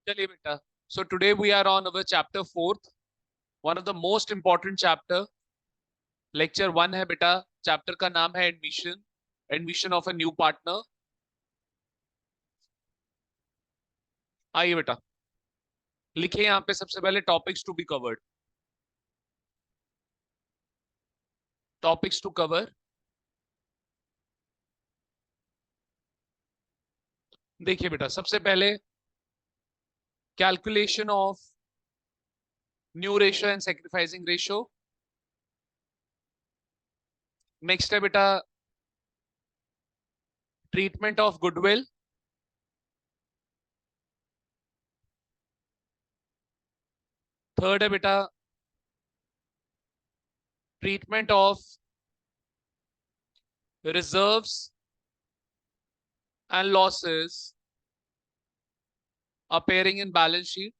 चलिए बेटा, so today we are on our chapter 4th, one of the most important chapter. Lecture 1 है बेटा, chapter का नाम है admission of a new partner. आइए बेटा, लिखिए यहाँ पे सबसे पहले topics to be covered. Topics to cover, देखिए बेटा, सबसे पहले calculation of new ratio and sacrificing ratio. Next है बेटा ट्रीटमेंट ऑफ गुडविल। थर्ड है बेटा treatment of reserves and losses appearing in balance sheet.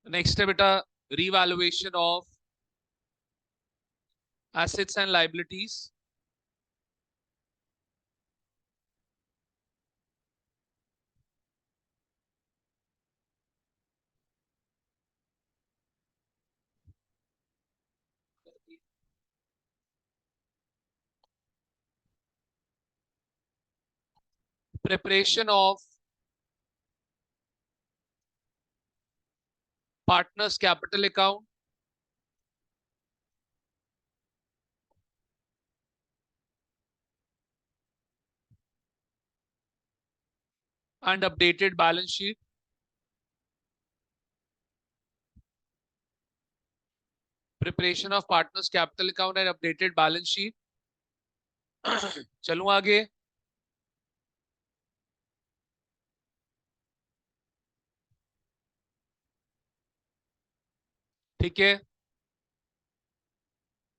Next है बेटा revaluation of assets and liabilities. Preparation of partners capital account and updated balance sheet. Preparation of partners capital account and updated balance sheet. चलूं आगे। ठीक है,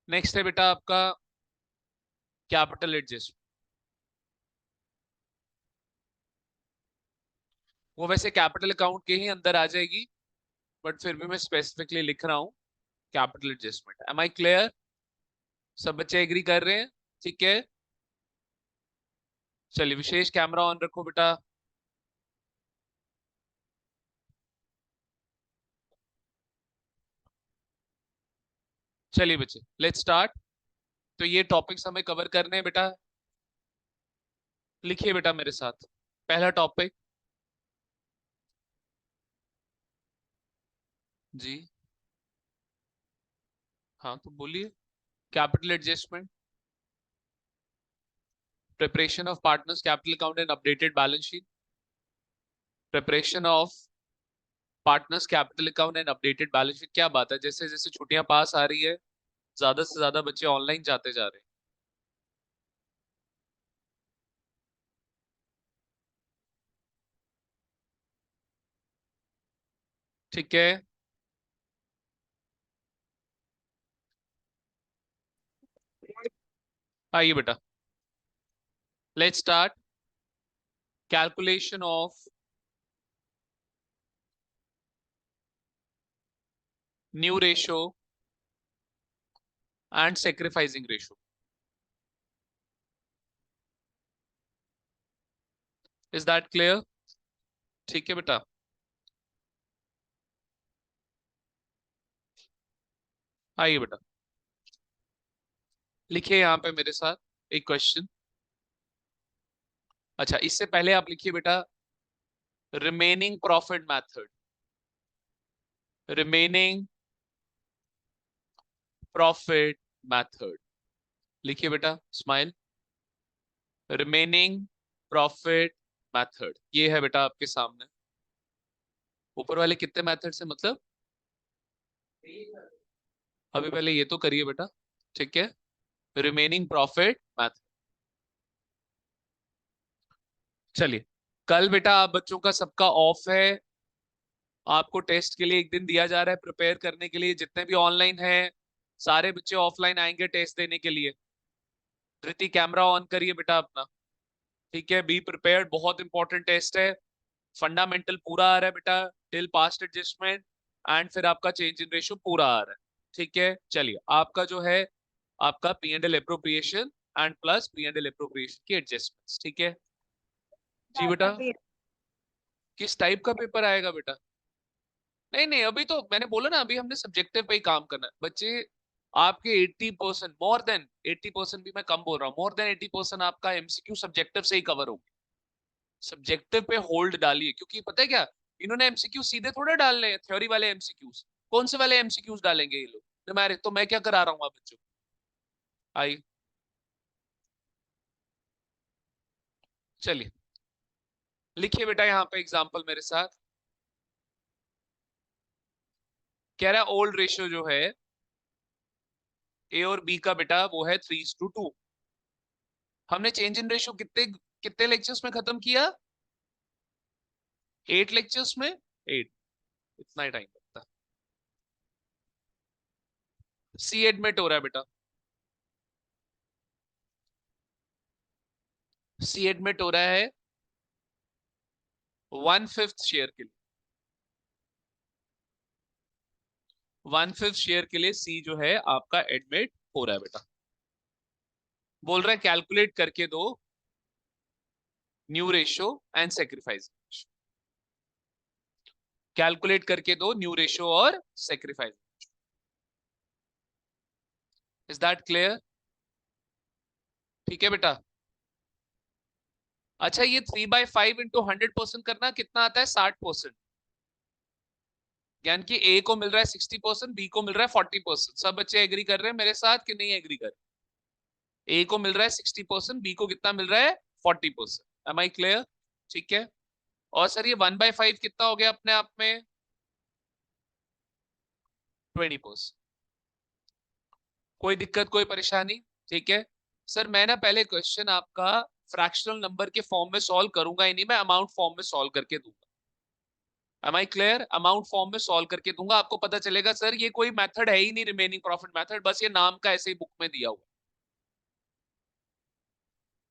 next है बेटा आपका capital adjustment. वो वैसे कैपिटल अकाउंट के ही अंदर आ जाएगी, बट फिर भी मैं स्पेसिफिकली लिख रहा हूँ capital adjustment. Am I clear? सब बच्चे एग्री कर रहे हैं? ठीक है, चलिए विशेष कैमरा ऑन रखो बेटा। चलिए बच्चे, लेट्स स्टार्ट। तो ये टॉपिक्स हमें कवर करने हैं बेटा। लिखिए बेटा मेरे साथ, पहला टॉपिक जी। हाँ तो बोलिए। Capital adjustment, preparation of partners capital account and updated balance sheet. Preparation of partners capital account and updated balance sheet. क्या बात है, जैसे जैसे छुट्टियां पास आ रही है ज्यादा से ज्यादा बच्चे ऑनलाइन जाते जा रहे हैं। ठीक है, आइए बेटा, let's start. Calculation of new ratio and sacrificing ratio. Is that clear? ठीक है बेटा, आइए बेटा, लिखिए यहाँ पे मेरे साथ एक क्वेश्चन। अच्छा, इससे पहले आप लिखिए बेटा remaining profit method. Remaining profit method लिखिए बेटा, स्माइल। रिमेनिंग प्रॉफिट मेथड ये है बेटा आपके सामने। ऊपर वाले कितने मेथड से मतलब? अभी पहले ये तो करिए बेटा। ठीक है, रिमेनिंग प्रॉफिट मेथड। चलिए, कल बेटा आप बच्चों का सबका ऑफ है। आपको टेस्ट के लिए एक दिन दिया जा रहा है प्रिपेयर करने के लिए। जितने भी ऑनलाइन हैं सारे बच्चे ऑफलाइन आएंगे टेस्ट देने के लिए। धृति कैमरा ऑन करिए बेटा अपना। ठीक है, बी प्रिपेयर्ड, बहुत इंपॉर्टेंट टेस्ट है। फंडामेंटल पूरा आ रहा है बेटा, टिल पास्ट एडजस्टमेंट, एंड फिर आपका चेंज इन रेशियो पूरा आ रहा है। ठीक है, चलिए आपका जो है आपका P and L appropriation and plus P and L appropriation की एडजस्टमेंट्स, ठीक है जी बेटा। किस टाइप का पेपर आएगा बेटा? नहीं नहीं, अभी तो मैंने बोला ना, अभी हमने सब्जेक्टिव पे ही काम करना है बच्चे। आपके 80%, मोर देन 80%, भी मैं कम बोल रहा हूँ, मोर देन 80% आपका एमसीक्यू सब्जेक्टिव से ही कवर होगा। सब्जेक्टिव पे होल्ड डालिए, क्योंकि पता है क्या, इन्होंने एमसीक्यू सीधे थोड़े डालने हैं, थ्योरी वाले एमसीक्यूज। कौन से वाले एमसीक्यूज डालेंगे ये लोग? तो मैं क्या करा रहा हूँ आप बच्चों को? आई, चलिए लिखिए बेटा यहाँ पे एग्जाम्पल मेरे साथ। कह रहा है ओल्ड रेशियो जो है ए और बी का बेटा वो है 3:2। हमने चेंज इन रेशियो कितने कितने लेक्चर्स में खत्म किया? 8 लेक्चर्स में, 8, इतना ही टाइम लगता है। सी एडमिट हो रहा है बेटा, सी एडमिट हो रहा है 1/5 शेयर के लिए, 1/5 शेयर के लिए सी जो है आपका एडमिट हो रहा है बेटा। बोल रहा है कैलकुलेट करके दो new ratio and sacrifice. Calculate करके दो न्यू रेशियो और सेक्रीफाइस। Is that clear? ठीक है बेटा। अच्छा, ये 3/5 इंटू 100% करना कितना आता है? 60%। यानी कि ए को मिल रहा है 60%, बी को मिल रहा है 40%। सब बच्चे एग्री कर रहे हैं मेरे साथ कि नहीं एग्री कर? ए को मिल रहा है 60%, बी को कितना मिल रहा है? 40%। Am I clear? ठीक है। और सर ये 1/5 कितना हो गया अपने आप में? 20%। कोई दिक्कत, कोई परेशानी? ठीक है सर, मैं ना पहले क्वेश्चन आपका फ्रैक्शनल नंबर के फॉर्म में सॉल्व करूंगा ही नहीं, मैं अमाउंट फॉर्म में सॉल्व करके दूंगा। Am I clear? Amount form में सॉल्व करके दूंगा, आपको पता चलेगा सर ये कोई मेथड है ही नहीं रिमेनिंग प्रॉफिट मेथड, बस ये नाम का ऐसे ही बुक में दिया हुआ।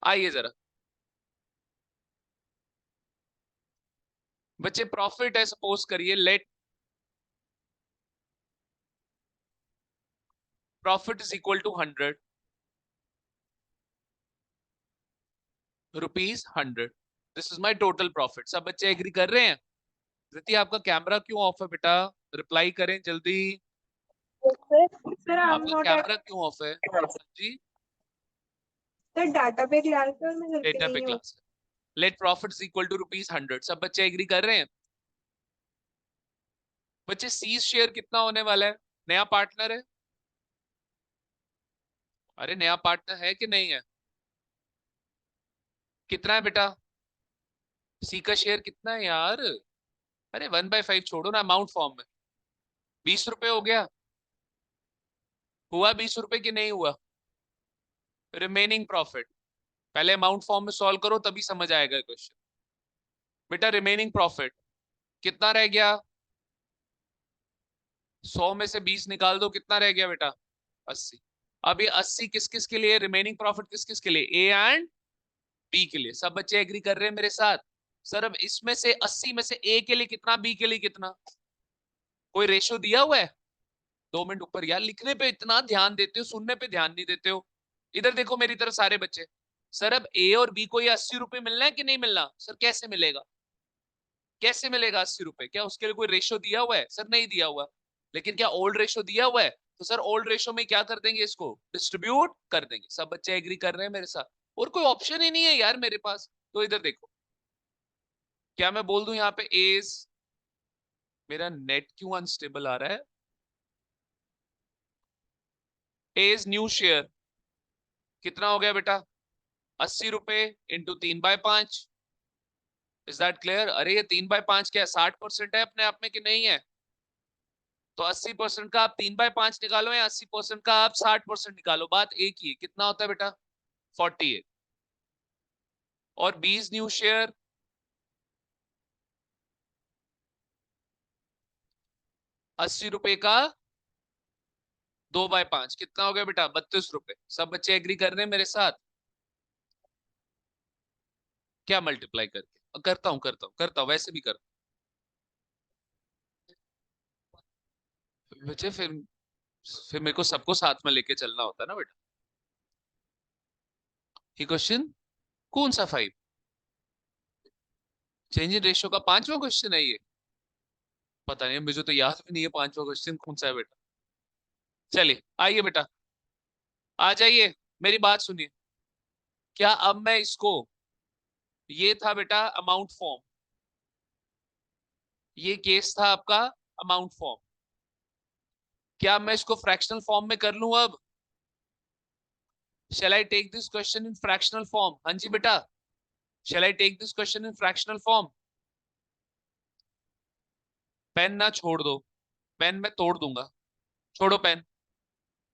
आइए जरा बच्चे, प्रॉफिट है सपोज करिए, let profit is equal to 100 rupees 100। This is my total profit. सब बच्चे एग्री कर रहे हैं? धृति आपका कैमरा क्यों ऑफ है बेटा? रिप्लाई करें जल्दी। सर आई एम आपका नॉट कैमरा क्यों ऑफ है? हाँ जी, सर डाटा पे क्लास पे और मैं घर पे डेटा पे नहीं हूँ। Class. Let profit is equal to rupees 100। सब बच्चे एग्री कर रहे हैं? बच्चे सी शेयर कितना होने वाला है? नया पार्टनर है, अरे नया पार्टनर है कि नहीं है? कितना है बेटा? सी का शेयर कितना है यार? अरे 1/5 छोड़ो ना, अमाउंट फॉर्म में 20 रुपए हो गया। हुआ 20 रुपए कि नहीं हुआ? रिमेनिंग प्रॉफिट, पहले अमाउंट फॉर्म में सॉल्व करो तभी समझ आएगा क्वेश्चन। बेटा रिमेनिंग प्रॉफिट कितना रह गया? 100 में से 20 निकाल दो, कितना रह गया बेटा? 80। अब ये 80 किस किस के लिए? रिमेनिंग प्रॉफिट किस किस के लिए? ए एंड बी के लिए। सब बच्चे एग्री कर रहे हैं मेरे साथ? सर अब इसमें से 80 में से ए के लिए कितना, बी के लिए कितना? कोई रेशियो दिया हुआ है? 2 मिनट ऊपर यार, लिखने पे इतना ध्यान देते हो, सुनने पे ध्यान नहीं देते हो। इधर देखो मेरी तरफ सारे बच्चे। सर अब ए और बी को ये 80 रुपए मिलना है कि नहीं मिलना? सर कैसे मिलेगा? कैसे मिलेगा 80 रुपए? क्या उसके लिए कोई रेशियो दिया हुआ है? सर नहीं दिया हुआ। लेकिन क्या ओल्ड रेशियो दिया हुआ है? तो सर ओल्ड रेशियो में क्या कर देंगे, इसको डिस्ट्रीब्यूट कर देंगे। सब बच्चे एग्री कर रहे हैं मेरे साथ? और कोई ऑप्शन ही नहीं है यार मेरे पास। तो इधर देखो, क्या मैं बोल दूं यहाँ पे एज, मेरा नेट क्यों अनस्टेबल आ रहा है? एज न्यू शेयर कितना हो गया बेटा? 80 रुपए इंटू 3/5। Is that clear? अरे ये 3/5 क्या 60% है अपने आप में कि नहीं है? तो 80% का आप 3/5 निकालो या 80% का आप 60% निकालो, बात एक ही है। कितना होता है बेटा? 48। और 20 न्यू शेयर 80 रुपए का 2/5 कितना हो गया बेटा? 32 रुपए। सब बच्चे एग्री कर रहे हैं मेरे साथ? क्या मल्टीप्लाई करके? करता हूं वैसे भी करता हूं बच्चे। फिर फिर मेरे को सबको साथ में लेके चलना होता है ना बेटा। ये क्वेश्चन कौन सा 5? चेंज इन रेशियो का पांचवा क्वेश्चन है ये। पता नहीं, मुझे तो याद भी नहीं है पांचवा क्वेश्चन कौन सा है बेटा। चलिए आइए बेटा, आ जाइए, मेरी बात सुनिए। क्या अब मैं इसको, ये था बेटा अमाउंट फॉर्म, ये केस था आपका अमाउंट फॉर्म। क्या मैं इसको फ्रैक्शनल फॉर्म में कर लूं अब? shall I take this question in fractional form? हाँ जी बेटा, shall I take this question in fractional form? Pen ना छोड़ दो, पेन मैं तोड़ दूंगा। छोड़ो पेन,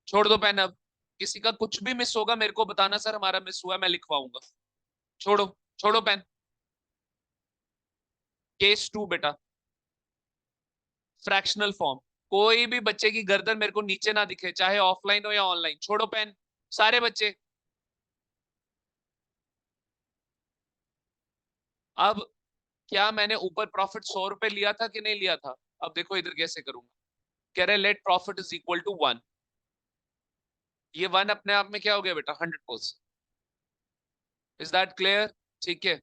छोड़ दो पेन अब। किसी का कुछ भी मिस होगा मेरे को बताना, सर हमारा मिस हुआ, मैं लिखवाऊंगा। छोड़ो, छोड़ो पेन। केस 2 बेटा, फ्रैक्शनल फॉर्म। कोई भी बच्चे की गर्दन मेरे को नीचे ना दिखे, चाहे ऑफलाइन हो या ऑनलाइन। छोड़ो पेन सारे बच्चे। अब क्या मैंने ऊपर प्रॉफिट 100 रुपए लिया था कि नहीं लिया था? अब देखो इधर कैसे करूंगा। कह रहे let profit is equal to 1। ये 1 अपने आप में क्या हो गया बेटा? 100%। Is that clear? ठीक है।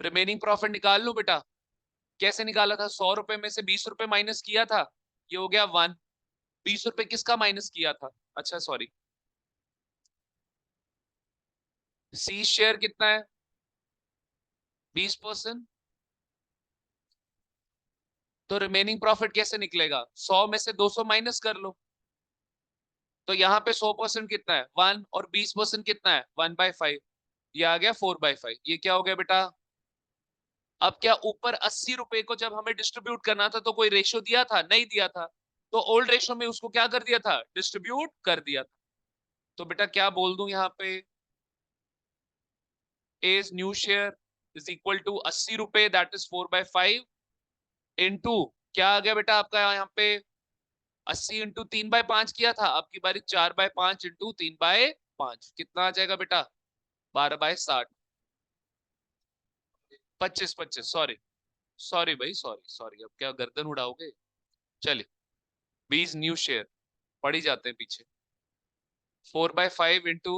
रिमेनिंग प्रॉफिट निकाल लू बेटा। कैसे निकाला था? 100 रुपए में से 20 रुपए माइनस किया था, ये हो गया 1। 20 रुपए किसका माइनस किया था? अच्छा सॉरी, सी शेयर कितना है? 20%। तो रिमेनिंग प्रॉफिट कैसे निकलेगा? 100 में से 200 माइनस कर लो। तो यहाँ पे 100% कितना है? 1। और 20% कितना है? 1/5। ये आ गया 4/5। ये क्या हो गया बेटा? अब क्या ऊपर 80 रुपए को जब हमें डिस्ट्रीब्यूट करना था तो कोई रेशियो दिया था? नहीं दिया था। तो ओल्ड रेशियो में उसको क्या कर दिया था? डिस्ट्रीब्यूट कर दिया था। तो बेटा क्या बोल दूं यहाँ पे? As new share is equal to 80 रुपए, दैट इज 4/5 इंटू, क्या आ गया बेटा आपका यहाँ पे? 80 इंटू 3/5 किया था, अब की बारी 4/5 इंटू 3/5। कितना आ जाएगा बेटा? 12/60। 25 सॉरी, सॉरी भाई, सॉरी सॉरी, अब क्या गर्दन उड़ाओगे? चलिए, 20 न्यू शेयर, पड़ ही जाते हैं पीछे। 4/5 इंटू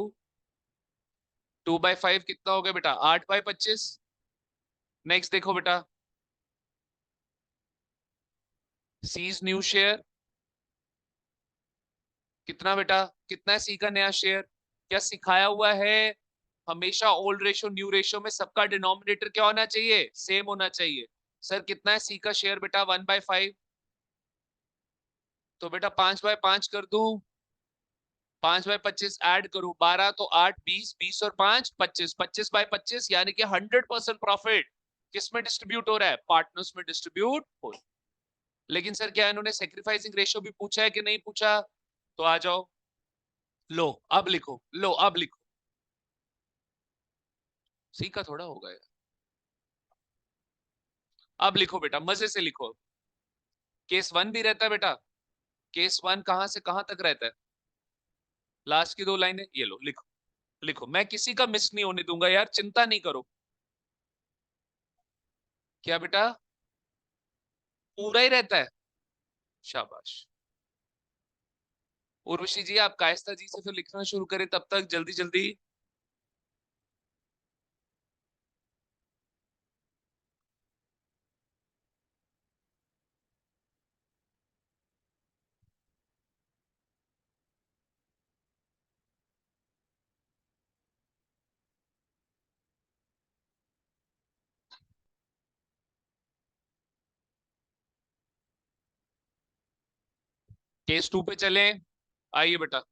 2/5 कितना हो गया बेटा? 8/25। नेक्स्ट देखो बेटा, सीज न्यू शेयर कितना बेटा? कितना है सी का नया शेयर? क्या सिखाया हुआ है? हमेशा ओल्ड रेशियो न्यू रेशियो में सबका डिनोमिनेटर क्या होना चाहिए? सेम होना चाहिए। सर कितना है सी का शेयर बेटा? 1/5। तो बेटा 5/5 कर दूं, 5/25 ऐड करूं, 12 तो 8, 20, 20 और 5 25, 25/25, यानी कि 100% प्रॉफिट किस में डिस्ट्रीब्यूट हो रहा है? पार्टनर्स में डिस्ट्रीब्यूट हो रहा है। लेकिन सर क्या इन्होंने सेक्रीफाइसिंग रेशियो भी पूछा है कि नहीं पूछा? तो आ जाओ, लो अब लिखो, लो अब लिखो। सी का थोड़ा होगा यार। अब लिखो बेटा, मजे से लिखो। केस 1 भी रहता है बेटा। केस 1 कहां से कहां तक रहता है? लास्ट की 2 लाइनें ये लो, लिखो। लिखो, मैं किसी का मिस नहीं होने दूंगा यार, चिंता नहीं करो। क्या बेटा? पूरा ही रहता है। शाबाश। उर्वशी जी, आप कायस्ता जी से फिर लिखना शुरू करें, तब तक जल्दी जल्दी। केस 2 पे चलें। आइए बेटा।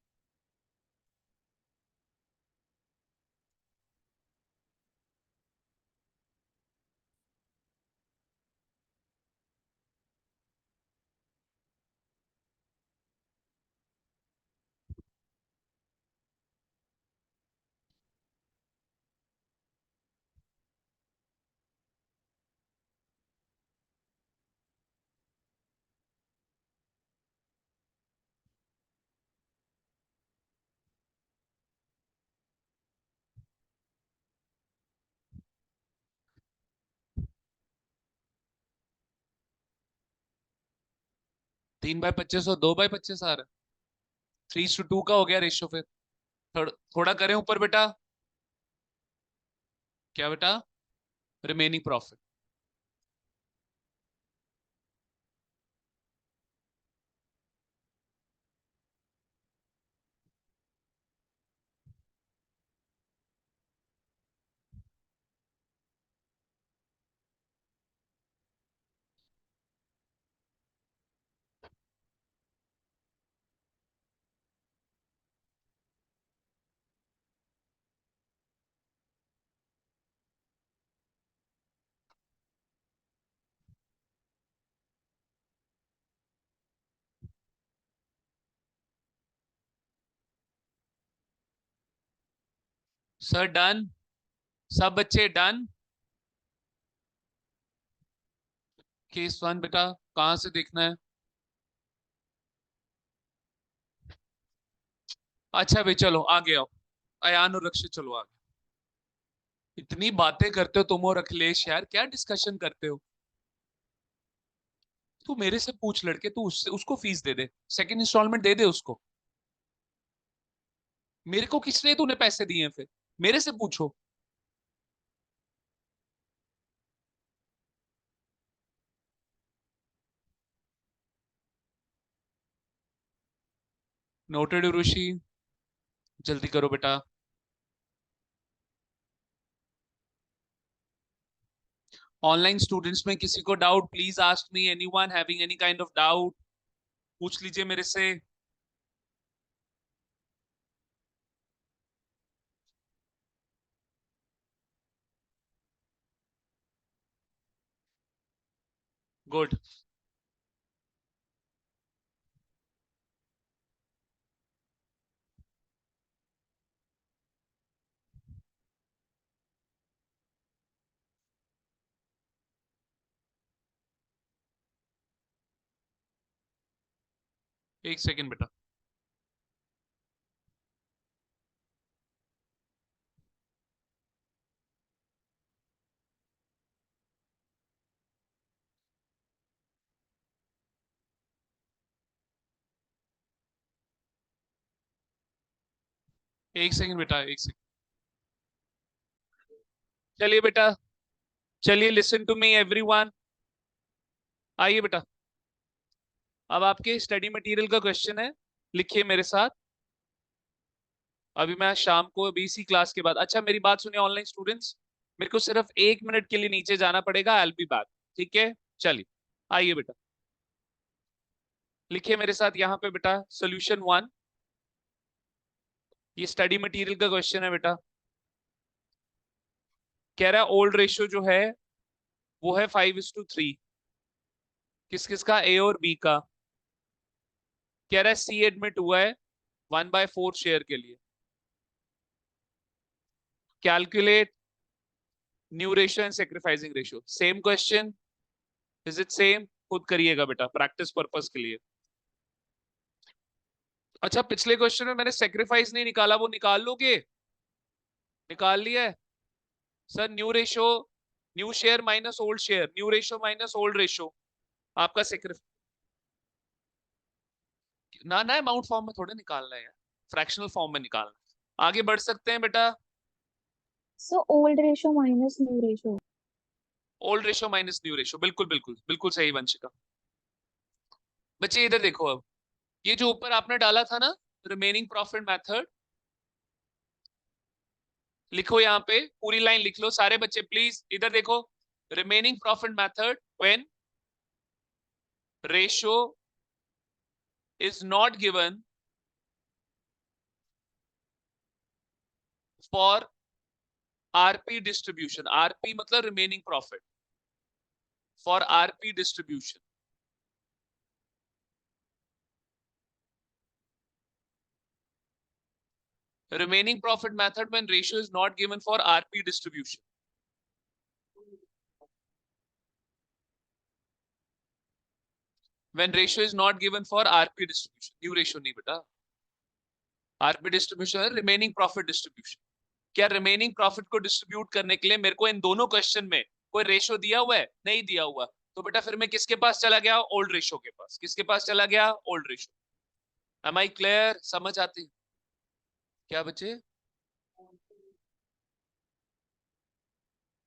3/25 और 2/25 आ रहा है। 3:2 का हो गया रेशियो फिर। थोड़ा करें ऊपर बेटा। क्या बेटा? Remaining profit. Sir done. सब बच्चे डन। केस 1 बेटा कहाँ से देखना है? अच्छा भाई चलो आगे आओ। अयान और रक्षित चलो आगे। इतनी बातें करते हो तुम और अखिलेश, यार क्या डिस्कशन करते हो? तू मेरे से पूछ लड़के, तू उससे उसको फीस दे दे, सेकंड इंस्टॉलमेंट दे दे उसको। मेरे को किसने तूने पैसे दिए हैं फिर? मेरे से पूछो। नोटेड ऋषि। जल्दी करो बेटा। ऑनलाइन स्टूडेंट्स में किसी को doubt, please ask me, anyone having any kind of doubt, पूछ लीजिए मेरे से। गुड। एक सेकंड बेटा। एक सेकंड बेटा, एक सेकंड। चलिए बेटा, चलिए लिसन टू मी एवरीवन। आइए बेटा। अब आपके स्टडी मटेरियल का क्वेश्चन है, लिखिए मेरे साथ। अभी मैं शाम को अभी इसी क्लास के बाद, अच्छा मेरी बात सुनिए ऑनलाइन स्टूडेंट्स, मेरे को सिर्फ 1 मिनट के लिए नीचे जाना पड़ेगा, आई विल बी बैक। ठीक है? चलिए आइए बेटा, लिखिए मेरे साथ यहाँ पे बेटा सोल्यूशन 1। ये स्टडी मटेरियल का क्वेश्चन है बेटा। कह रहा है ओल्ड रेशियो जो है वो है 5:3। किस किस का? ए और बी का। कह रहा है सी एडमिट हुआ है 1/4 शेयर के लिए। Calculate new ratio and sacrificing ratio. Same question, is it same? खुद करिएगा बेटा प्रैक्टिस पर्पस के लिए। अच्छा पिछले क्वेश्चन में मैंने सेक्रीफाइस नहीं निकाला, वो निकाल लोगे? निकाल लिया है? Sir new ratio, new share minus old share, new ratio minus old ratio, आपका सेक्रीफ ना ना अमाउंट फॉर्म में थोड़े निकालना है यार, फ्रैक्शनल फॉर्म में निकालना है। आगे बढ़ सकते हैं बेटा। So old ratio minus new ratio. Old ratio minus new ratio, बिल्कुल बिल्कुल बिल्कुल सही वंशिका। बच्चे इधर देखो अब, ये जो ऊपर आपने डाला था ना रिमेनिंग प्रॉफिट मेथड, लिखो यहाँ पे पूरी लाइन लिख लो सारे बच्चे प्लीज इधर देखो। Remaining profit method when ratio is not given for RP distribution. RP मतलब remaining profit, for RP distribution. Remaining profit method when ratio is not given for RP distribution. When ratio is not given for RP distribution. New ratio नहीं बेटा, RP distribution है remaining profit distribution। क्या remaining profit को distribute करने के लिए मेरे को इन दोनों क्वेश्चन में कोई रेशियो दिया हुआ है? नहीं दिया हुआ। तो बेटा फिर मैं किसके पास चला गया? ओल्ड रेशियो के पास। किसके पास चला गया? Old ratio. Am I clear? समझ आती? क्या बच्चे?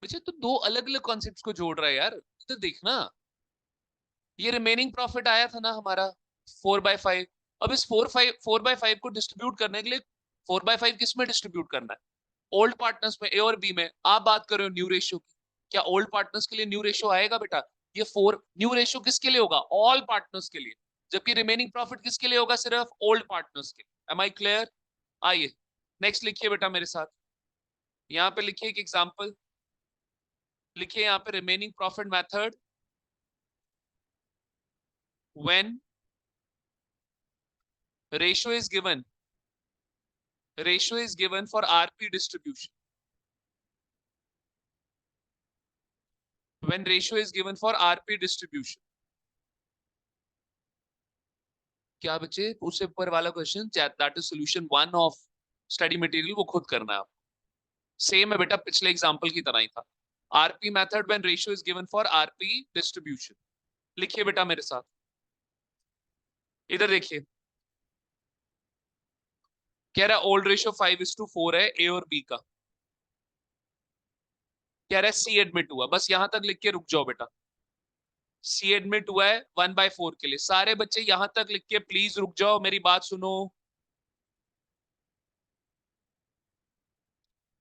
बच्चे तो दो अलग अलग कॉन्सेप्ट्स को जोड़ रहा है यार, तो देखना। ये रिमेनिंग प्रॉफिट आया था ना हमारा 4/5। अब इस 4/5 को डिस्ट्रीब्यूट करने के लिए 4/5 किस में डिस्ट्रीब्यूट करना है? ओल्ड पार्टनर्स में, ए और बी में। आप बात कर रहे हो न्यू रेशियो की, क्या ओल्ड पार्टनर्स के लिए न्यू रेशियो आएगा बेटा? ये 4 न्यू रेशियो किसके लिए होगा? ऑल पार्टनर्स के लिए। जबकि रिमेनिंग प्रॉफिट किसके लिए होगा? सिर्फ ओल्ड पार्टनर्स के लिए। Am I clear? आइए नेक्स्ट लिखिए बेटा मेरे साथ। यहाँ पे लिखिए एक एग्जांपल, लिखिए यहाँ पे remaining profit method when ratio is given, ratio is given for RP distribution. When ratio is given for RP distribution. क्या बच्चे? उससे ऊपर वाला question that is solution 1 of study material, वो खुद करना है आप। सेम है बेटा, पिछले एग्जांपल की तरह ही था। RP method when ratio is given for RP distribution. लिखिए बेटा मेरे साथ, इधर देखिए। कह रहा है ओल्ड रेशियो 5:4 है ए और बी का। कह रहा है सी एडमिट हुआ, बस यहां तक लिख के रुक जाओ बेटा। सी एडमिट हुआ है 1/4 के लिए। सारे बच्चे यहां तक लिख के प्लीज रुक जाओ, मेरी बात सुनो।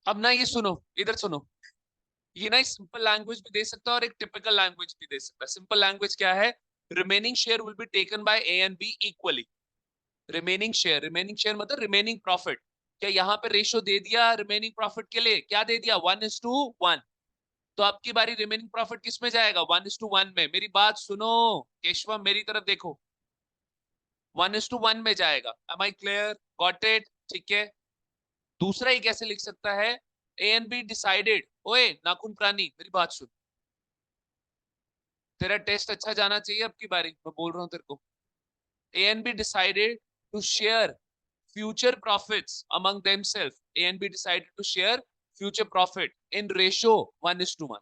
अब ना ये सुनो, इधर सुनो। ये ना सिंपल लैंग्वेज भी दे सकता है और एक टिपिकल लैंग्वेज भी दे सकता है। सिंपल लैंग्वेज क्या है? Remaining share will be taken by A and be equally. Remaining share मतलब रिमेनिंग प्रॉफिट। क्या यहाँ पे रेशियो दे दिया रिमेनिंग प्रॉफिट के लिए? क्या दे दिया? 1:1। तो आपकी बारी रिमेनिंग प्रॉफिट किस में जाएगा? 1:1 में। मेरी बात सुनो केशवम, मेरी तरफ देखो। 1:1 में जाएगा। Am I clear? Got it? ठीक है। दूसरा ही कैसे लिख सकता है? A and B decided. ओए नाखून प्राणी, मेरी बात सुन। तेरा टेस्ट अच्छा जाना चाहिए अब की बारी, मैं बोल रहा हूं तेरे को। A and B decided to share future profits among themselves. A and B decided to share future profit in ratio 1:1.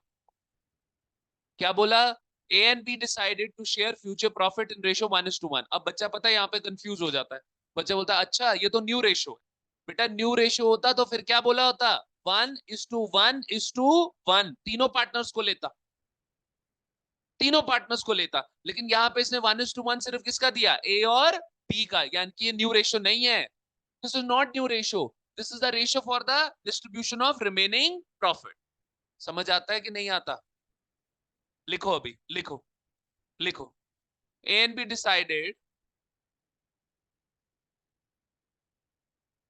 क्या बोला? A and B decided to share future profit in ratio 1:1। अब बच्चा पता है यहाँ पे कंफ्यूज हो जाता है। बच्चा बोलता है अच्छा ये तो न्यू रेशियो है। बेटा न्यू रेशियो होता तो फिर क्या बोला होता? 1:1:1। तीनों पार्टनर्स को लेता, तीनों पार्टनर्स को लेता। लेकिन यहाँ पे इसने 1:1 सिर्फ किसका दिया? ए और बी का। यानी कि ये न्यू रेशियो नहीं है। This is not new ratio, this is the ratio for the distribution of remaining profit. समझ आता है कि नहीं आता? लिखो अभी, लिखो लिखो। A and B decided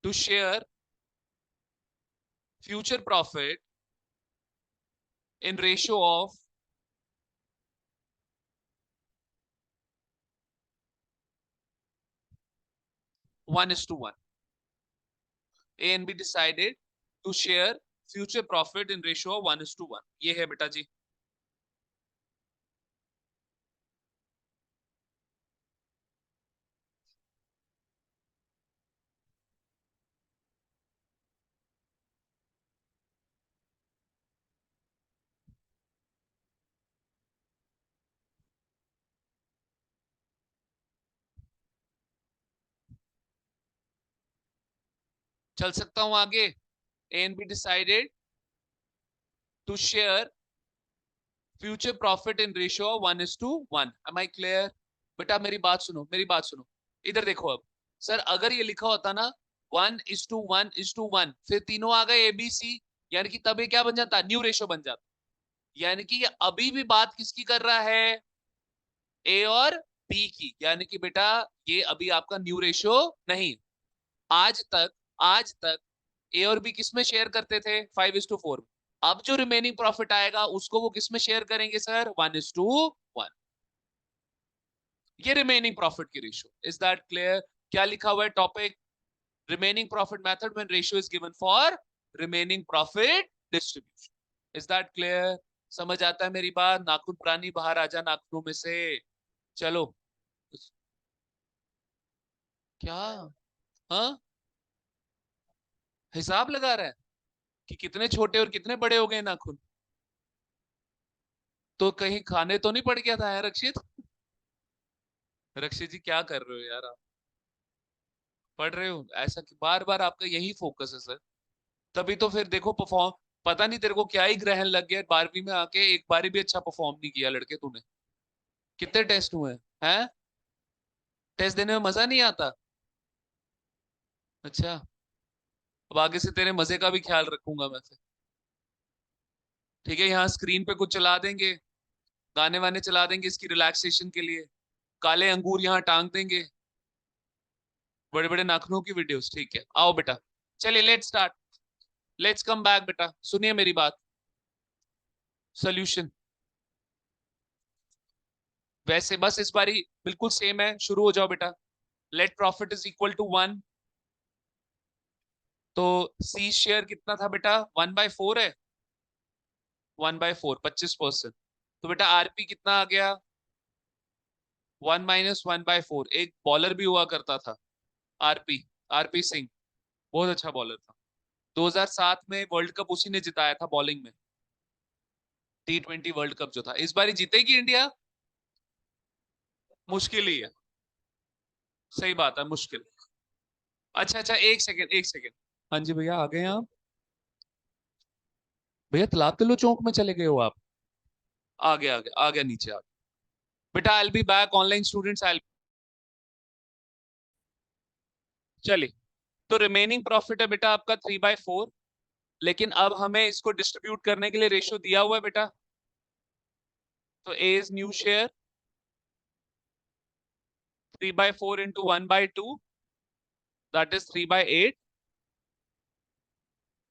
to share future profit in ratio of 1:1। A and B decided to share future profit in ratio of 1:1। ये है बेटा जी। चल सकता हूं आगे। A and B decided to share future profit in ratio 1:1। Am I clear? बेटा मेरी बात सुनो, मेरी बात सुनो। इधर देखो अब। सर अगर ये लिखा होता ना 1:1:1, फिर तीनों आ गए ABC, यानी कि तब ये क्या बन जाता? न्यू रेशियो बन जाता। यानी कि ये अभी भी बात किसकी कर रहा है? ए और बी की। यानी कि बेटा ये अभी आपका न्यू रेशियो नहीं। आज तक, आज तक ए और बी किस में शेयर करते थे? 5:4। अब जो रिमेनिंग प्रॉफिट आएगा उसको वो किस में शेयर करेंगे सर? 1:1। ये रिमेनिंग प्रॉफिट की रेशियो। Is that clear? क्या लिखा हुआ है topic? Remaining profit method when ratio is given for remaining profit distribution. Is that clear? समझ आता है मेरी बात? नाखून प्राणी बाहर आजा नाखूनों में से। चलो। क्या? हाँ, हिसाब लगा रहा है कि कितने छोटे और कितने बड़े हो गए नाखून? तो कहीं खाने तो नहीं पड़ गया था यार रक्षित? रक्षित जी क्या कर रहे हो यार आप? पढ़ रहे हो ऐसा कि बार बार आपका यही फोकस है सर, तभी तो फिर देखो परफॉर्म, पता नहीं तेरे को क्या ही ग्रहण लग गया 12वीं में आके, एक बारी भी अच्छा परफॉर्म नहीं किया लड़के तूने। कितने टेस्ट हुए हैं? टेस्ट देने में मजा नहीं आता? अच्छा, अब आगे से तेरे मजे का भी ख्याल रखूंगा मैं फिर। ठीक है, यहाँ स्क्रीन पे कुछ चला देंगे, गाने वाने चला देंगे इसकी रिलैक्सेशन के लिए, काले अंगूर यहाँ टांग देंगे, बड़े बड़े नाखूनों की वीडियोस। ठीक है, आओ बेटा, चलिए let's start, let's come back. बेटा सुनिए मेरी बात, सोल्यूशन वैसे बस इस बारी बिल्कुल सेम है, शुरू हो जाओ बेटा। Let profit is equal to 1, तो सी शेयर कितना था बेटा? 1/4 है, 1/4 25%। तो बेटा आरपी कितना आ गया? 1 - 1/4। एक बॉलर भी हुआ करता था, आरपी, आरपी सिंह, बहुत अच्छा बॉलर था। 2007 में वर्ल्ड कप उसी ने जिताया था बॉलिंग में, T20 वर्ल्ड कप जो था। इस बार जीतेगी इंडिया? मुश्किल ही है, सही बात है, मुश्किल। अच्छा अच्छा, एक सेकेंड एक सेकेंड। हाँ जी भैया, आ गए आप? भैया तालाब तिलो चौक में चले गए हो आप? आ गया आ गया आ गया, नीचे आ गया। बेटा I be back, online students आई। चलिए, तो रिमेनिंग प्रॉफिट है बेटा आपका 3/4, लेकिन अब हमें इसको डिस्ट्रीब्यूट करने के लिए रेशियो दिया हुआ है बेटा। तो a is new share 3/4 into 1/2, that is 3/8,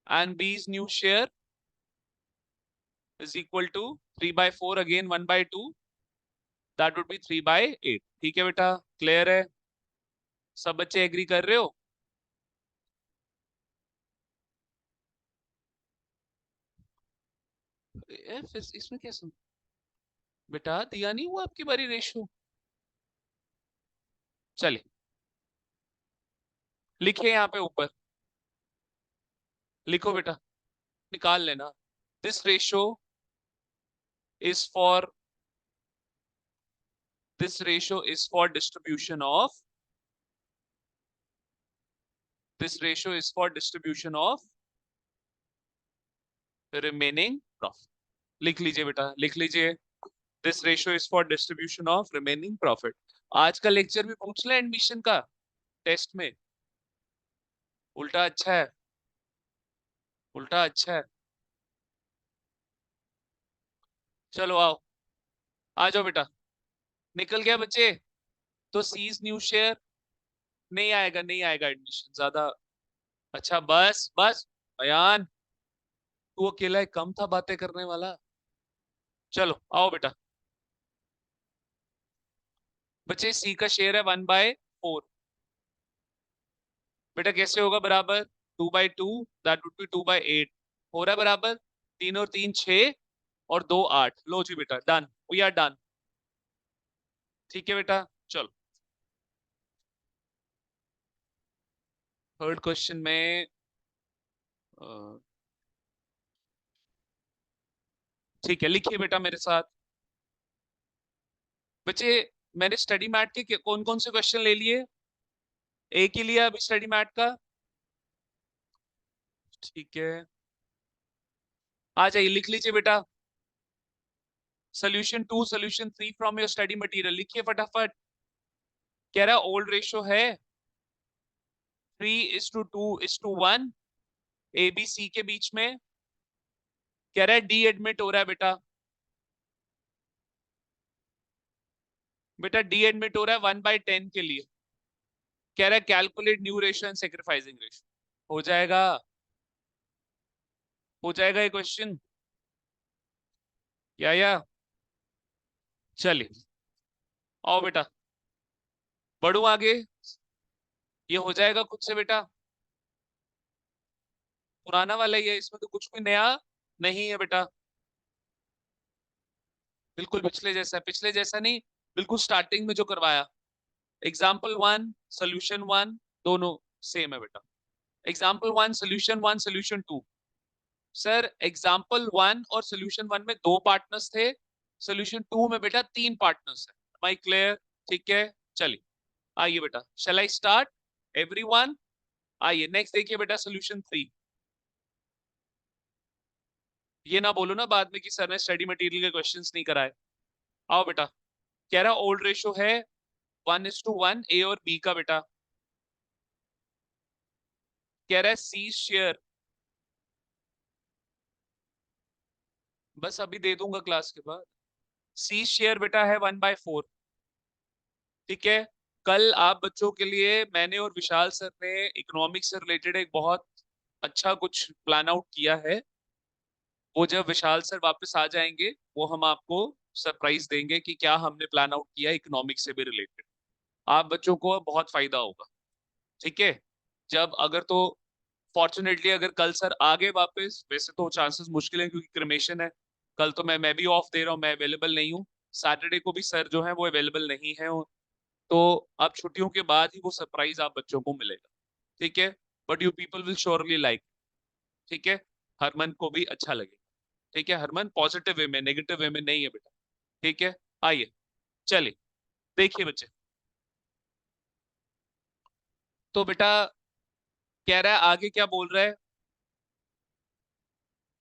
and b is new share is equal to 3/4 again 1/2, that would be 3/8। ठीक है बेटा, क्लियर है? सब बच्चे एग्री कर रहे हो? फिर इसमें क्या सुन, बेटा दिया नहीं हुआ आपकी बारी रेशो। चलिए लिखिए यहाँ पे ऊपर, लिखो बेटा, निकाल लेना। This ratio is for, this ratio is for distribution of, this ratio is for distribution of remaining profit. लिख लीजिए बेटा, लिख लीजिए, this ratio is for distribution of remaining profit. आज का लेक्चर भी पूछ ले एडमिशन का टेस्ट में, उल्टा अच्छा है, उल्टा अच्छा है। चलो आओ, आ जाओ बेटा, निकल गया बच्चे। तो सीज न्यू शेयर नहीं आएगा, नहीं आएगा एडमिशन ज्यादा। अच्छा बस बस, बयान, तू अकेला एक कम था बातें करने वाला। चलो आओ बेटा, बच्चे सी का शेयर है 1/4, बेटा कैसे होगा बराबर? 2/2, दैट वुड बी 2/8। हो रहा है बराबर? 3 और 3 6, और 2 8। लो जी बेटा, डन, वी आर डन। ठीक है बेटा, चलो थर्ड क्वेश्चन में, ठीक है लिखिए बेटा मेरे साथ। बच्चे मैंने स्टडी मैट के कौन कौन से क्वेश्चन ले लिए? एक ही लिया अभी स्टडी मैट का, ठीक है। आ जाइए, लिख लीजिए बेटा, solution 2 solution 3 from your study material, लिखिए फटाफट। कह रहा ओल्ड रेशियो है 3:2:1 ए बी सी के बीच में। कह रहा है डी एडमिट हो रहा है बेटा, बेटा डी एडमिट हो रहा है 1/10 के लिए। कह रहा है calculate new ratio and sacrificing ratio. हो जाएगा, हो जाएगा ये क्वेश्चन, या चलिए आओ बेटा, बढ़ू आगे, ये हो जाएगा खुद से बेटा। पुराना वाला ही है, इसमें तो कुछ भी नया नहीं है बेटा, बिल्कुल पिछले जैसा है, पिछले जैसा नहीं, बिल्कुल स्टार्टिंग में जो करवाया। एग्जाम्पल 1 सोल्यूशन 1 दोनों सेम है बेटा। Example 1 solution 1 solution 2। Sir example 1 और सोल्यूशन 1 में 2 पार्टनर्स थे, सोल्यूशन 2 में बेटा 3 पार्टनर्स है। माई क्लियर? ठीक है, चलिए आइए बेटा, शैल आई स्टार्ट? एवरीवन? आइए नेक्स्ट देखिए बेटा सोल्यूशन 3। ये ना बोलो ना बाद में कि सर ने स्टडी मटेरियल के क्वेश्चंस नहीं कराए। आओ बेटा, कह रहा ओल्ड रेशो है 1:1 ए और बी का बेटा। कह रहा है सी शेयर, बस अभी दे दूंगा क्लास के बाद। सी शेयर बेटा है 1/4। ठीक है, कल आप बच्चों के लिए मैंने और विशाल सर ने इकोनॉमिक्स से रिलेटेड एक बहुत अच्छा कुछ प्लान आउट किया है। वो जब विशाल सर वापस आ जाएंगे वो हम आपको सरप्राइज देंगे कि क्या हमने प्लान आउट किया इकोनॉमिक्स से भी रिलेटेड। आप बच्चों को बहुत फायदा होगा। ठीक है, जब अगर तो फॉर्चुनेटली अगर कल सर आ गए वापस, वैसे तो चांसेस मुश्किल है क्योंकि क्रमेशन है। कल तो मैं भी ऑफ दे रहा हूँ, मैं अवेलेबल नहीं हूँ। सैटरडे को भी सर जो है वो अवेलेबल नहीं है। तो अब छुट्टियों के बाद ही वो सरप्राइज आप बच्चों को मिलेगा। ठीक है, but you people will surely like. ठीक है, हरमन को भी अच्छा लगेगा। ठीक है हरमन, पॉजिटिव वे में, नेगेटिव वे में नहीं है बेटा। ठीक है, आइए चलिए देखिए बच्चे। तो बेटा कह रहा है आगे क्या बोल रहा है,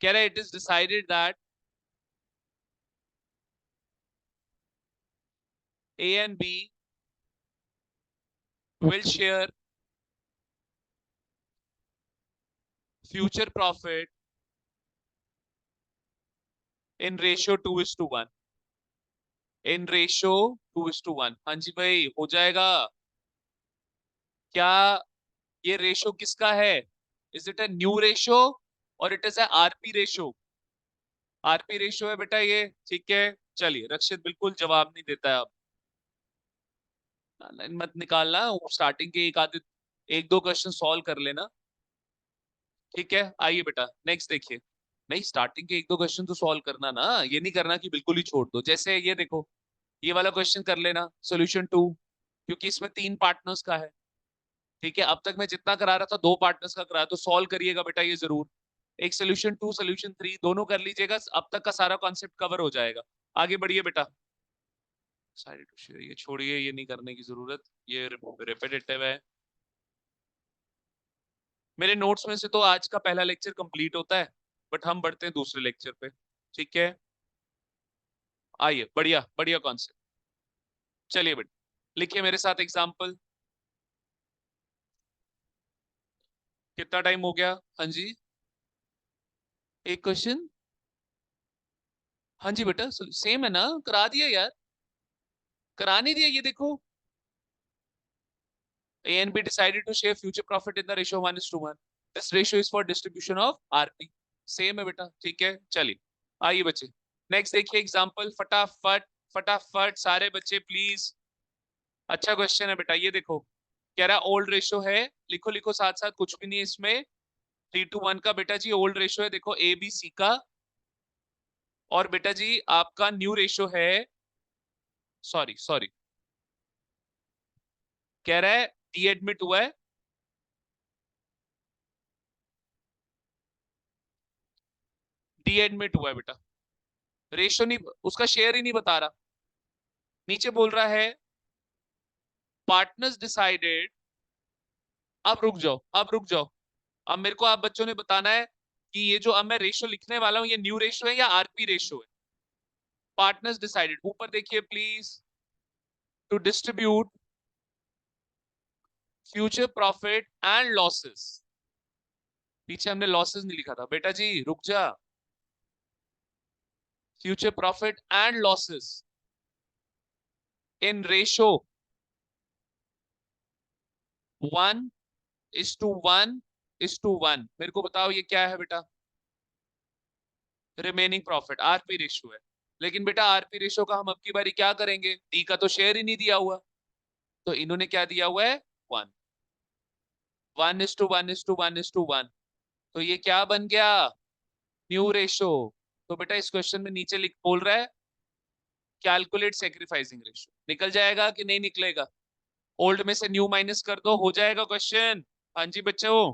कह रहा है it is decided that A and B will share future profit in ratio 2:1। In ratio 2:1। हाँ जी भाई हो जाएगा क्या? ये रेशो किसका है? Is it a new ratio और it is a RP ratio? RP ratio है बेटा ये। ठीक है, चलिए रक्षित बिल्कुल जवाब नहीं देता है अब। मत निकालना, स्टार्टिंग के एक आधे एक दो क्वेश्चन सॉल्व कर लेना। ठीक है, आइए बेटा नेक्स्ट देखिए। नहीं, स्टार्टिंग के एक दो क्वेश्चन तो सॉल्व करना ना, ये नहीं करना कि बिल्कुल ही छोड़ दो। जैसे ये देखो, ये वाला क्वेश्चन कर लेना सोल्यूशन 2, क्योंकि इसमें 3 पार्टनर्स का है। ठीक है, अब तक मैं जितना करा रहा था 2 पार्टनर्स का कराया, तो सॉल्व करिएगा बेटा ये जरूर। एक सोल्यूशन 2 सोल्यूशन 3 दोनों कर लीजिएगा, अब तक का सारा कॉन्सेप्ट कवर हो जाएगा। आगे बढ़िए बेटा। साइड टू शेयर ये छोड़िए, ये नहीं करने की जरूरत, ये रिपीटेटिव है। मेरे नोट्स में से तो आज का पहला लेक्चर कंप्लीट होता है, बट हम बढ़ते हैं दूसरे लेक्चर पे। ठीक है, आइए बढ़िया बढ़िया कॉन्सेप्ट। चलिए बेटा लिखिए मेरे साथ एग्जाम्पल। कितना टाइम हो गया? हाँ जी, एक क्वेश्चन। हाँ जी बेटा सेम है ना, करा दिया यार, करा नहीं दिया? ये देखो, A and B decided to share future profit in the ratio 1:1। This ratio is for distribution of RP। Same है बेटा। ठीक है, चलिए आइए बच्चे नेक्स्ट देखिए एग्जांपल। फटाफट फटाफट सारे बच्चे प्लीज। अच्छा क्वेश्चन है बेटा, ये देखो कह रहा है ओल्ड रेशो है, लिखो लिखो साथ साथ, कुछ भी नहीं इसमें। 3:1 का बेटा जी ओल्ड रेशो है, देखो ए बी सी का। और बेटा जी आपका न्यू रेशो है, सॉरी सॉरी, कह रहा है डी एडमिट हुआ है, डी एडमिट हुआ है बेटा। रेशो नहीं, उसका शेयर ही नहीं बता रहा। नीचे बोल रहा है पार्टनर्स डिसाइडेड। अब रुक जाओ, अब रुक जाओ। अब मेरे को आप बच्चों ने बताना है कि ये जो अब मैं रेशो लिखने वाला हूं ये न्यू रेशो है या आरपी रेशो है। पार्टनर्स डिसाइडेड, ऊपर देखिए please, to distribute future profit and losses. पीछे हमने लॉसेस नहीं लिखा था बेटा जी, रुक जा। Future profit and losses in ratio 1:1:1। मेरे को बताओ ये क्या है बेटा? रिमेनिंग प्रॉफिट, आरपी रेशियो है। लेकिन बेटा आरपी रेशियो का हम अब की बारी क्या करेंगे, डी का तो शेयर ही नहीं दिया हुआ, तो इन्होंने क्या दिया हुआ है? 1। 1:1:1:1। तो ये क्या बन गया? New ratio. तो बेटा इस क्वेश्चन में नीचे लिख बोल रहा है कैलकुलेट सेक्रीफाइसिंग रेशियो, निकल जाएगा कि नहीं निकलेगा? ओल्ड में से न्यू माइनस कर दो, हो जाएगा क्वेश्चन। हाँ जी बच्चों,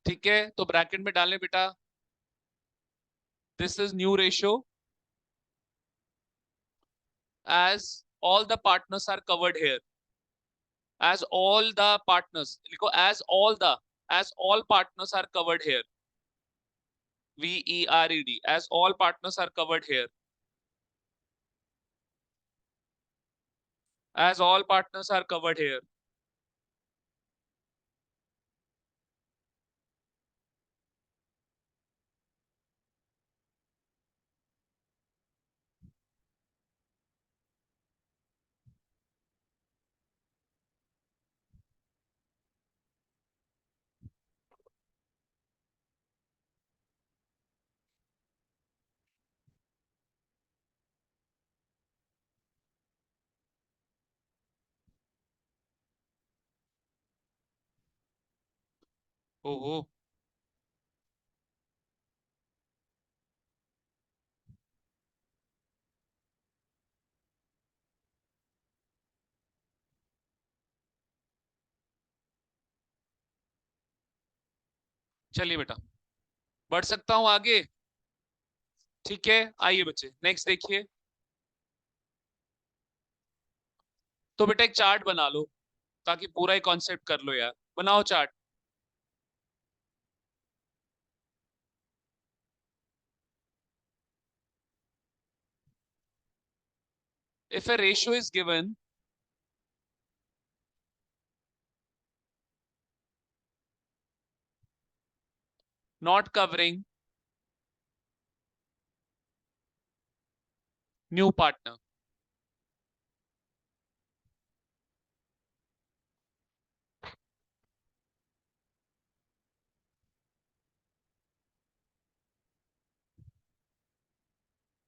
ठीक है, तो ब्रैकेट में डालें बेटा, this is new ratio as all the partners are covered here. As all the partners, लिखो as all partners are covered here. VERED, as all partners are covered here. As all partners are covered here. ओहो, चलिए बेटा, बढ़ सकता हूं आगे? ठीक है, आइए बच्चे नेक्स्ट देखिए। तो बेटा एक चार्ट बना लो ताकि पूरा ही कॉन्सेप्ट कर लो यार, बनाओ chart. If a ratio is given, not covering new partner,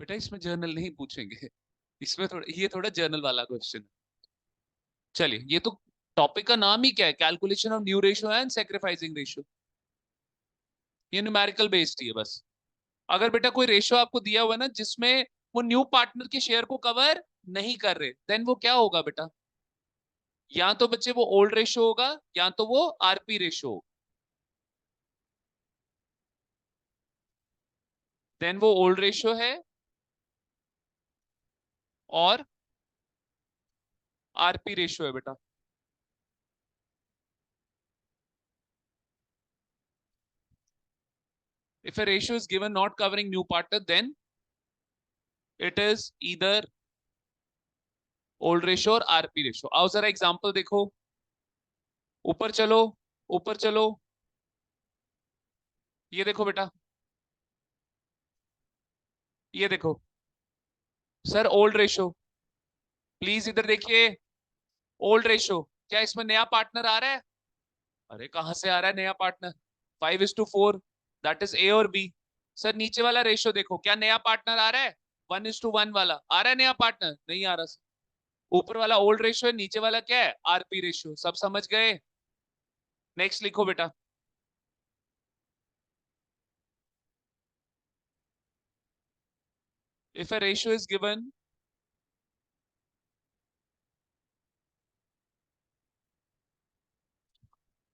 बेटा इसमें जर्नल नहीं पूछेंगे, इसमें थोड़ा, ये थोड़ा जर्नल वाला क्वेश्चन। चलिए, ये तो टॉपिक का नाम ही क्या है, calculation of new ratio and sacrificing ratio. ये न्यूमेरिकल बेस्ड ही है बस। अगर बेटा कोई रेशियो आपको दिया हुआ है ना जिसमें वो न्यू पार्टनर के शेयर को कवर नहीं कर रहे, देन वो क्या होगा बेटा? या तो बच्चे वो ओल्ड रेशियो होगा या तो वो आरपी रेशियो होगा। देन वो ओल्ड रेशियो है और आरपी रेशियो है बेटा। If a ratio is given not covering new partner, then it is either old ratio और आरपी रेशियो। आओ जरा एग्जांपल देखो, ऊपर चलो, ऊपर चलो, ये देखो बेटा, ये देखो सर, ओल्ड रेशियो, प्लीज इधर देखिए, ओल्ड रेशियो। क्या इसमें नया पार्टनर आ रहा है? अरे कहां से आ रहा है नया पार्टनर? 5:4, दैट इज ए और बी। सर नीचे वाला रेशियो देखो, क्या नया पार्टनर आ रहा है? 1:1 वाला आ रहा है नया पार्टनर? नहीं आ रहा। ऊपर वाला ओल्ड रेशियो है, नीचे वाला क्या है? RP ratio. सब समझ गए? नेक्स्ट लिखो बेटा। If a ratio is given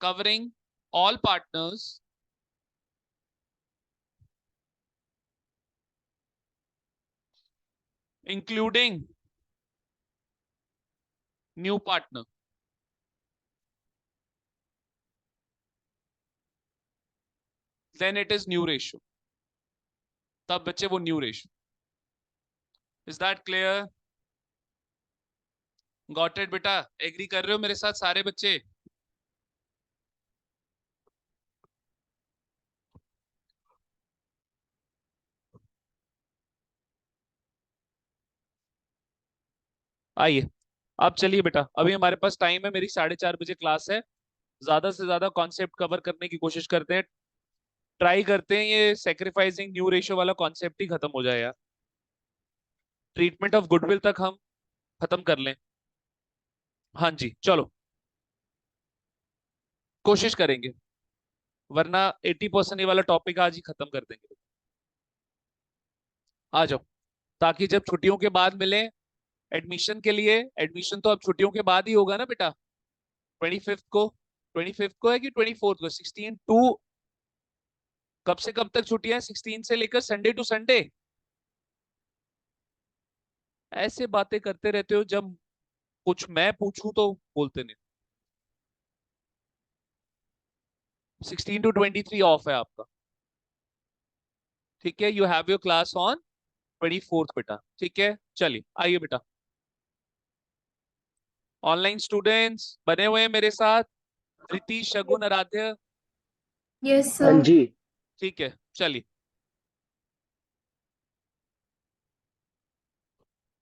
covering all partners including new partner, then it is new ratio। तब बच्चे वो new ratio. Is that clear? Got it बेटा? एग्री कर रहे हो मेरे साथ सारे बच्चे? आइए, अब चलिए बेटा, अभी हमारे पास टाइम है, मेरी 4:30 बजे क्लास है। ज्यादा से ज्यादा कॉन्सेप्ट कवर करने की कोशिश करते हैं, ट्राई करते हैं ये सेक्रीफाइसिंग न्यू रेशियो वाला कॉन्सेप्ट ही खत्म हो जाए यार। ट्रीटमेंट ऑफ गुडविल तक हम खत्म कर लें। हाँ जी चलो, कोशिश करेंगे, वरना 80% ये वाला टॉपिक आज ही खत्म कर देंगे। आ जाओ, ताकि जब छुट्टियों के बाद मिले एडमिशन के लिए। एडमिशन तो अब छुट्टियों के बाद ही होगा ना बेटा, 25th को। 25th को है कि 24th को? 16 टू, कब से कब तक छुट्टियां? 16 से लेकर संडे टू संडे। ऐसे बातें करते रहते हो, जब कुछ मैं पूछूं तो बोलते नहीं। 16 to 23 ऑफ है आपका, ठीक है। You have your class on 24th बेटा, ठीक है। चलिए आइए बेटा, ऑनलाइन स्टूडेंट्स बने हुए हैं मेरे साथ, धृति, शगुन, आराध्य, यस हाँ सर। जी। ठीक है। चलिए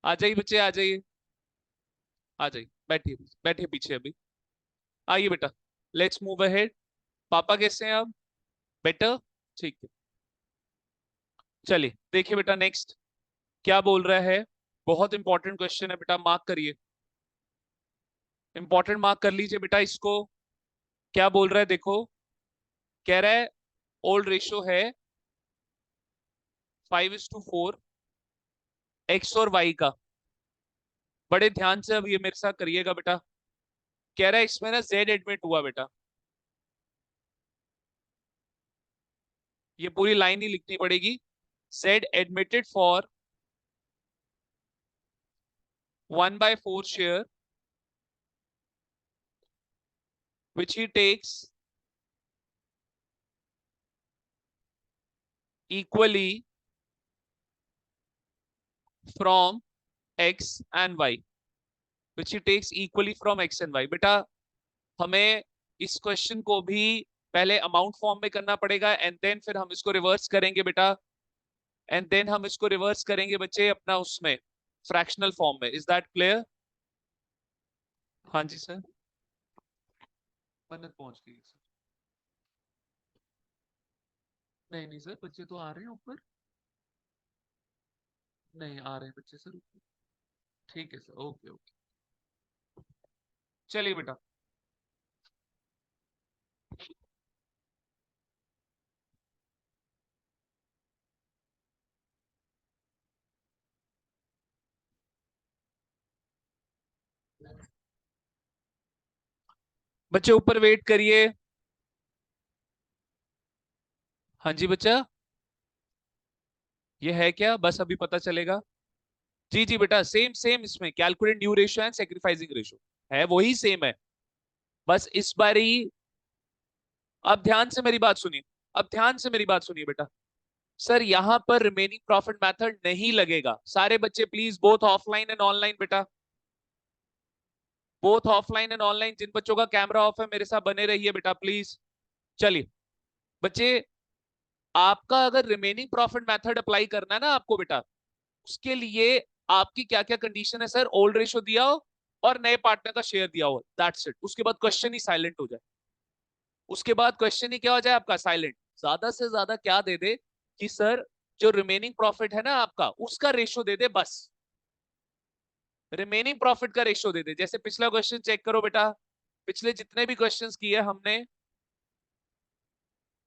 आ जाइए बच्चे, आ जाइए, आ जाइए, बैठिए बैठिए पीछे अभी। आइए बेटा, लेट्स मूव अहेड। पापा कैसे हैं अब? बेटर, ठीक है। चलिए देखिए बेटा, नेक्स्ट क्या बोल रहा है। बहुत इंपॉर्टेंट क्वेश्चन है बेटा, मार्क करिए, इंपॉर्टेंट मार्क कर लीजिए बेटा इसको। क्या बोल रहा है देखो, कह रहा है ओल्ड रेशियो है 5:4 एक्स और वाई का। बड़े ध्यान से अब ये मेरे साथ करिएगा बेटा। कह रहा है इसमें ना जेड एडमिट हुआ बेटा, ये पूरी लाइन ही लिखनी पड़ेगी। Z admitted for 1/4 share which he takes equally from x and y, which he takes equally from x and y। बेटा हमें इस क्वेश्चन को भी पहले अमाउंट फॉर्म में करना पड़ेगा, एंड देन फिर हम इसको रिवर्स करेंगे बेटा, एंड देन हम इसको रिवर्स करेंगे बच्चे अपना उसमें फ्रैक्शनल फॉर्म में। Is that clear? हाँ जी सर, मन्नत पहुंच गई सर। नहीं नहीं सर, बच्चे तो आ रहे हैं ऊपर, नहीं आ रहे हैं बच्चे सर ऊपर, ठीक है सर, ओके ओके। चलिए बेटा, बच्चे ऊपर वेट करिए। हाँ जी बच्चा, ये है क्या, बस अभी पता चलेगा। जी जी बेटा, सेम सेम इसमें calculate new ratio and sacrificing ratio है, वही सेम है। बस इस बारी अब ध्यान से मेरी बात सुनिए, अब ध्यान से मेरी बात सुनिए बेटा। सर यहाँ पर रिमेनिंग प्रॉफिट मेथड नहीं लगेगा। सारे बच्चे please, both offline and online बेटा, बोथ ऑफलाइन एंड ऑनलाइन, जिन बच्चों का कैमरा ऑफ है मेरे साथ बने रहिए बेटा प्लीज। चलिए बच्चे, आपका अगर रिमेनिंग प्रॉफिट मेथड अप्लाई करना है ना आपको बेटा, उसके लिए आपकी क्या क्या कंडीशन है? सर ओल्ड रेशो दिया हो और नए पार्टनर का शेयर दिया हो, दैट्स इट। उसके बाद क्वेश्चन ही साइलेंट हो जाए, उसके बाद क्वेश्चन ही क्या हो जाए आपका, साइलेंट। ज्यादा से ज्यादा क्या दे दे कि सर जो रिमेनिंग प्रॉफिट है ना आपका, उसका रेशो दे दे बस, रिमेनिंग प्रॉफिट का रेशो दे दे। जैसे पिछला क्वेश्चन चेक करो बेटा, पिछले जितने भी क्वेश्चंस किए हमने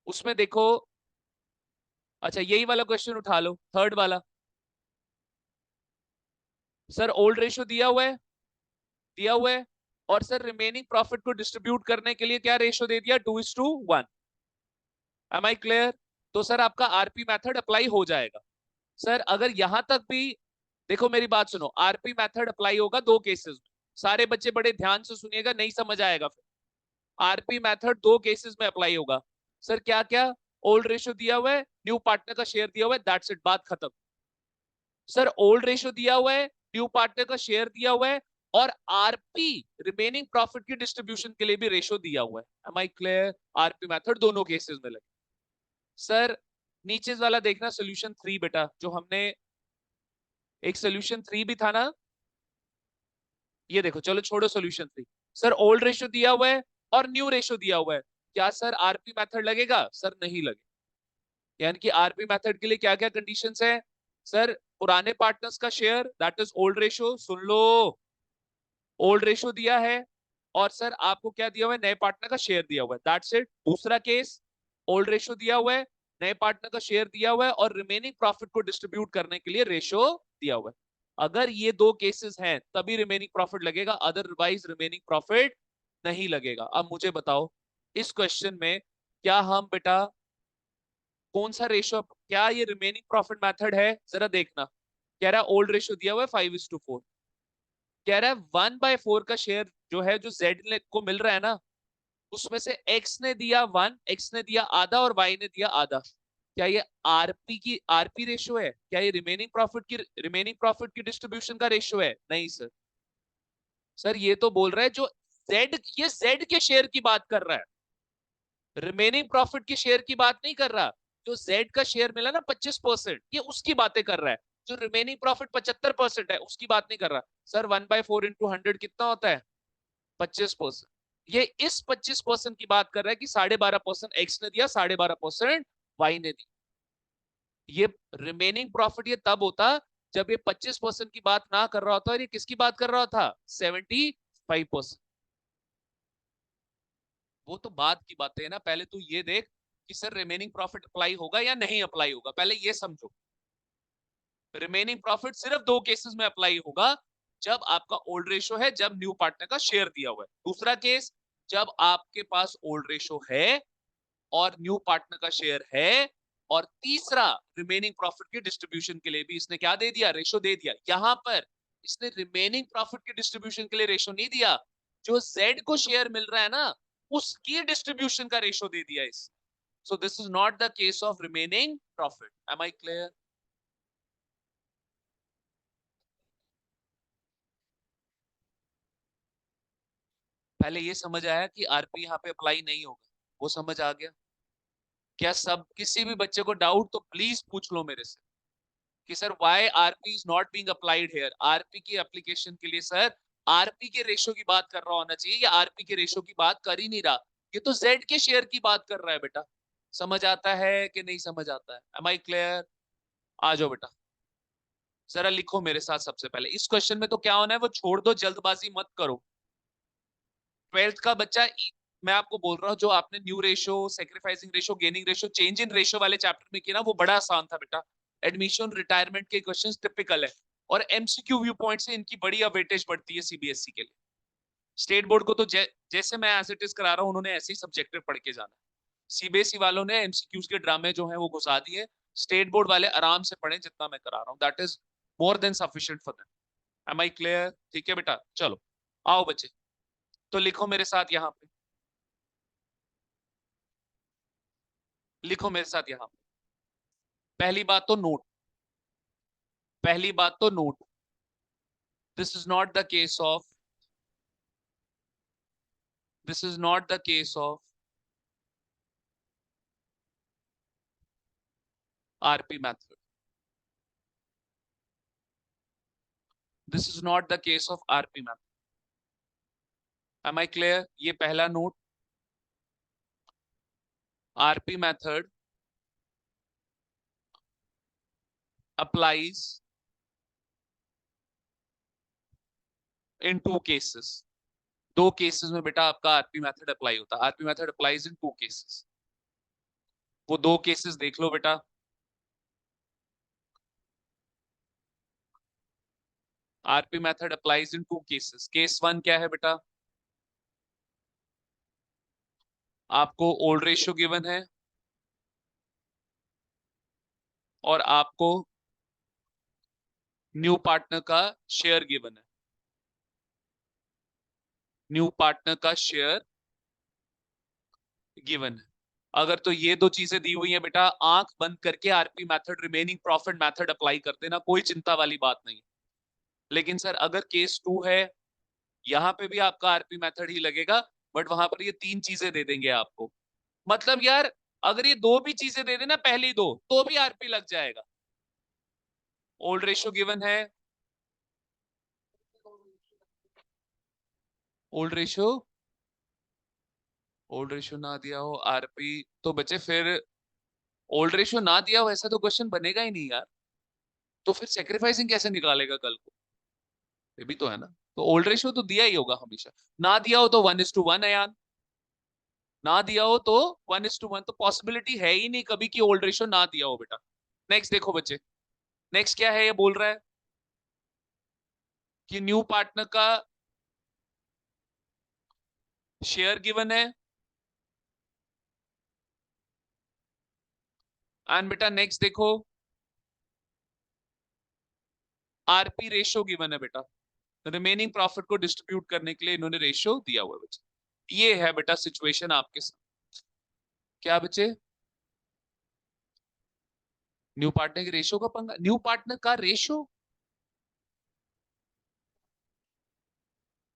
उसमें देखो, अच्छा यही वाला क्वेश्चन उठा लो, थर्ड वाला। सर ओल्ड रेशो दिया हुआ है, दिया हुआ है, और सर रिमेनिंग प्रॉफिट को डिस्ट्रीब्यूट करने के लिए क्या रेशो दे दिया, 2:1। Am I clear? तो सर आपका आरपी मेथड अप्लाई हो जाएगा। सर अगर यहां तक भी, देखो मेरी बात सुनो, आरपी मेथड अप्लाई होगा दो केसेस में। सारे बच्चे बड़े ध्यान से सुनिएगा, नहीं समझ आएगा फिर। आरपी मेथड दो केसेस में अप्लाई होगा। सर क्या क्या? ओल्ड रेशो दिया हुआ है, न्यू पार्टनर का शेयर दिया हुआ है, दैट्स इट, बात खत्म। सर ओल्ड रेशो दिया हुआ है, न्यू पार्टनर का शेयर दिया हुआ है, और आरपी रिमेनिंग प्रॉफिट की डिस्ट्रीब्यूशन के लिए भी रेशो दिया हुआ है। Am I clear? RP method दोनों केसेस में लगे। सर नीचे वाला देखना, सोल्यूशन 3 बेटा, जो हमने एक सोल्यूशन 3 भी था ना, ये देखो, चलो छोड़ो सोल्यूशन 3। सर ओल्ड रेशो दिया हुआ है और न्यू रेशो दिया हुआ है, क्या सर आरपी मेथड लगेगा? सर नहीं लगेगा। यानी कि आरपी मेथड के लिए क्या क्या कंडीशंस है? सर पुराने पार्टनर्स का share, that is old ratio, soon low, old ratio दिया है, और सर आपको क्या दिया हुआ है, नए पार्टनर का शेयर दिया हुआ है, दैट्स इट। दूसरा केस, ओल्ड रेशो दिया हुआ है, नए पार्टनर का शेयर दिया हुआ है, और रिमेनिंग प्रॉफिट को डिस्ट्रीब्यूट करने के लिए रेशो दिया हुआ है। अगर ये दो केसेस हैं तभी रिमेनिंग प्रॉफिट लगेगा, अदरवाइज रिमेनिंग प्रॉफिट नहीं लगेगा। अब मुझे बताओ, इस क्वेश्चन में क्या हम बेटा कौन सा रेशो, क्या ये रिमेनिंग प्रॉफिट मेथड है? जरा देखना, कह रहा है ओल्ड रेशियो दिया हुआ है 5:4, कह रहा है 1/4 का शेयर जो है जो जेड को मिल रहा है ना, उसमें से एक्स ने दिया 1, एक्स ने दिया आधा और वाई ने दिया आधा। क्या ये आरपी रेशियो है? क्या ये रिमेनिंग प्रॉफिट की डिस्ट्रीब्यूशन का रेशियो है? नहीं सर। सर ये तो बोल रहा है जो ये जेड के शेयर की बात कर रहा है, रिमेनिंग प्रॉफिट के शेयर की बात नहीं कर रहा। जो जेड का शेयर मिला ना 25%, ये उसकी बातें कर रहा है। जो रिमेनिंग प्रॉफिट 75% है उसकी बात नहीं कर रहा। सर 1/4 × 100 कितना होता है? 25%। ये इस 25% की बात कर रहा है कि 12.5% एक्स ने दिया, 12.5% वाई ने दी। ये रिमेनिंग प्रॉफिट ये तब होता जब ये 25% की बात ना कर रहा होता और ये किसकी बात कर रहा था? 75%। वो तो बात की बातें है ना, पहले तू ये देख कि सर रिमेनिंग प्रॉफिट अप्लाई होगा या नहीं अप्लाई होगा, पहले ये समझो। रिमेनिंग प्रॉफिट सिर्फ दो केसेस में अप्लाई होगा, जब आपका ओल्ड रेशो है, जब न्यू पार्टनर का शेयर दिया हुआ है। दूसरा केस, जब आपके पास ओल्ड रेशो है और न्यू पार्टनर का शेयर है। और तीसरा, रिमेनिंग प्रॉफिट की डिस्ट्रीब्यूशन के लिए भी इसने क्या दे दिया? रेशो दे दिया। यहां पर इसने रिमेनिंग प्रॉफिट की डिस्ट्रीब्यूशन के लिए रेशो नहीं दिया, जो जेड को शेयर मिल रहा है ना उसकी डिस्ट्रीब्यूशन का रेशो दे दिया इस। So this is not the case of remaining profit. Am I clear? पहले ये समझ आया कि आरपी यहाँ पे अप्लाई नहीं होगा, वो समझ आ गया? क्या सब किसी भी बच्चे को डाउट तो प्लीज पूछ लो मेरे से कि sir why RP is not being applied here. RP की एप्लीकेशन के लिए सर आरपी के रेशो की बात कर रहा होना चाहिए, या आरपी के रेशो की बात कर ही नहीं रहा। ये तो जेड के शेयर की बात कर रहा है बेटा। समझ आता है कि नहीं समझ आता है? Am I clear? आ जाओ बेटा, जरा लिखो मेरे साथ। सबसे पहले इस क्वेश्चन में तो क्या होना है वो छोड़ दो, जल्दबाजी मत करो। 12th का बच्चा, मैं आपको बोल रहा हूँ, जो आपने new ratio, sacrificing ratio, gaining ratio, change in ratio वाले चैप्टर में किया ना, वो बड़ा आसान था बेटा। एडमिशन रिटायरमेंट के क्वेश्चंस टिपिकल है, और एमसीक्यू व्यू पॉइंट से इनकी बड़ी वेटेज बढ़ती है सीबीएसई के लिए। स्टेट बोर्ड को तो जैसे मैं एज इट इज करा रहा हूँ, उन्होंने ऐसे ही सब्जेक्टिव पढ़ के जाना। सीबीएसई वालों ने एमसीक्यूज के ड्रामे जो है वो घुसा दिए। स्टेट बोर्ड वाले आराम से पढ़े जितना मैं करा रहा हूँ, that is more than sufficient for them. Am I clear? ठीक है बेटा, चलो आओ बच्चे, तो लिखो मेरे साथ यहाँ पे, लिखो मेरे साथ यहाँ पे। पहली बात तो नोट, पहली बात तो note, this is not the case of, this is not the case of RP method, this is not the case of RP method. Am I clear? ये पहला नोट। RP method applies in two cases। दो cases में बेटा आपका RP method apply होता है। RP method applies in two cases. वो दो केसेस देख लो बेटा। RP method applies in two cases. Case one क्या है बेटा? आपको ओल्ड रेशियो गिवन है और आपको न्यू पार्टनर का शेयर गिवन है। न्यू पार्टनर का शेयर गिवन है। अगर तो ये दो चीजें दी हुई है बेटा, आंख बंद करके RP method, remaining profit method apply कर देना, कोई चिंता वाली बात नहीं। लेकिन सर अगर केस टू है, यहाँ पे भी आपका आरपी मेथड ही लगेगा, बट वहां पर ये तीन चीजें दे देंगे आपको। मतलब यार, अगर ये दो भी चीजें दे देना, पहली दो, तो भी आरपी लग जाएगा। ओल्ड रेशियो गिवन है, ओल्ड रेशियो, ओल्ड रेशियो ना दिया हो आरपी, तो बच्चे फिर ओल्ड रेशियो ना दिया हो ऐसा तो क्वेश्चन बनेगा ही नहीं यार। तो फिर सेक्रीफाइसिंग कैसे निकालेगा कल को? ये भी तो है ना। तो ओल्ड रेशियो तो दिया ही होगा हमेशा। ना दिया हो तो 1:1 है यार। ना दिया हो तो 1:1, तो पॉसिबिलिटी है ही नहीं कभी कि ओल्ड रेशियो ना दिया हो बेटा। नेक्स्ट देखो बच्चे, नेक्स्ट क्या है? ये बोल रहा है कि न्यू पार्टनर का शेयर गिवन है। एंड बेटा नेक्स्ट देखो, आरपी रेशो गिवन है बेटा, रिमेनिंग प्रॉफिट को डिस्ट्रीब्यूट करने के लिए इन्होंने रेशो दिया हुआ है बच्चे। ये है बेटा सिचुएशन आपके साथ। क्या बच्चे? न्यू पार्टनर के रेशो का पंगा, न्यू पार्टनर का रेशो।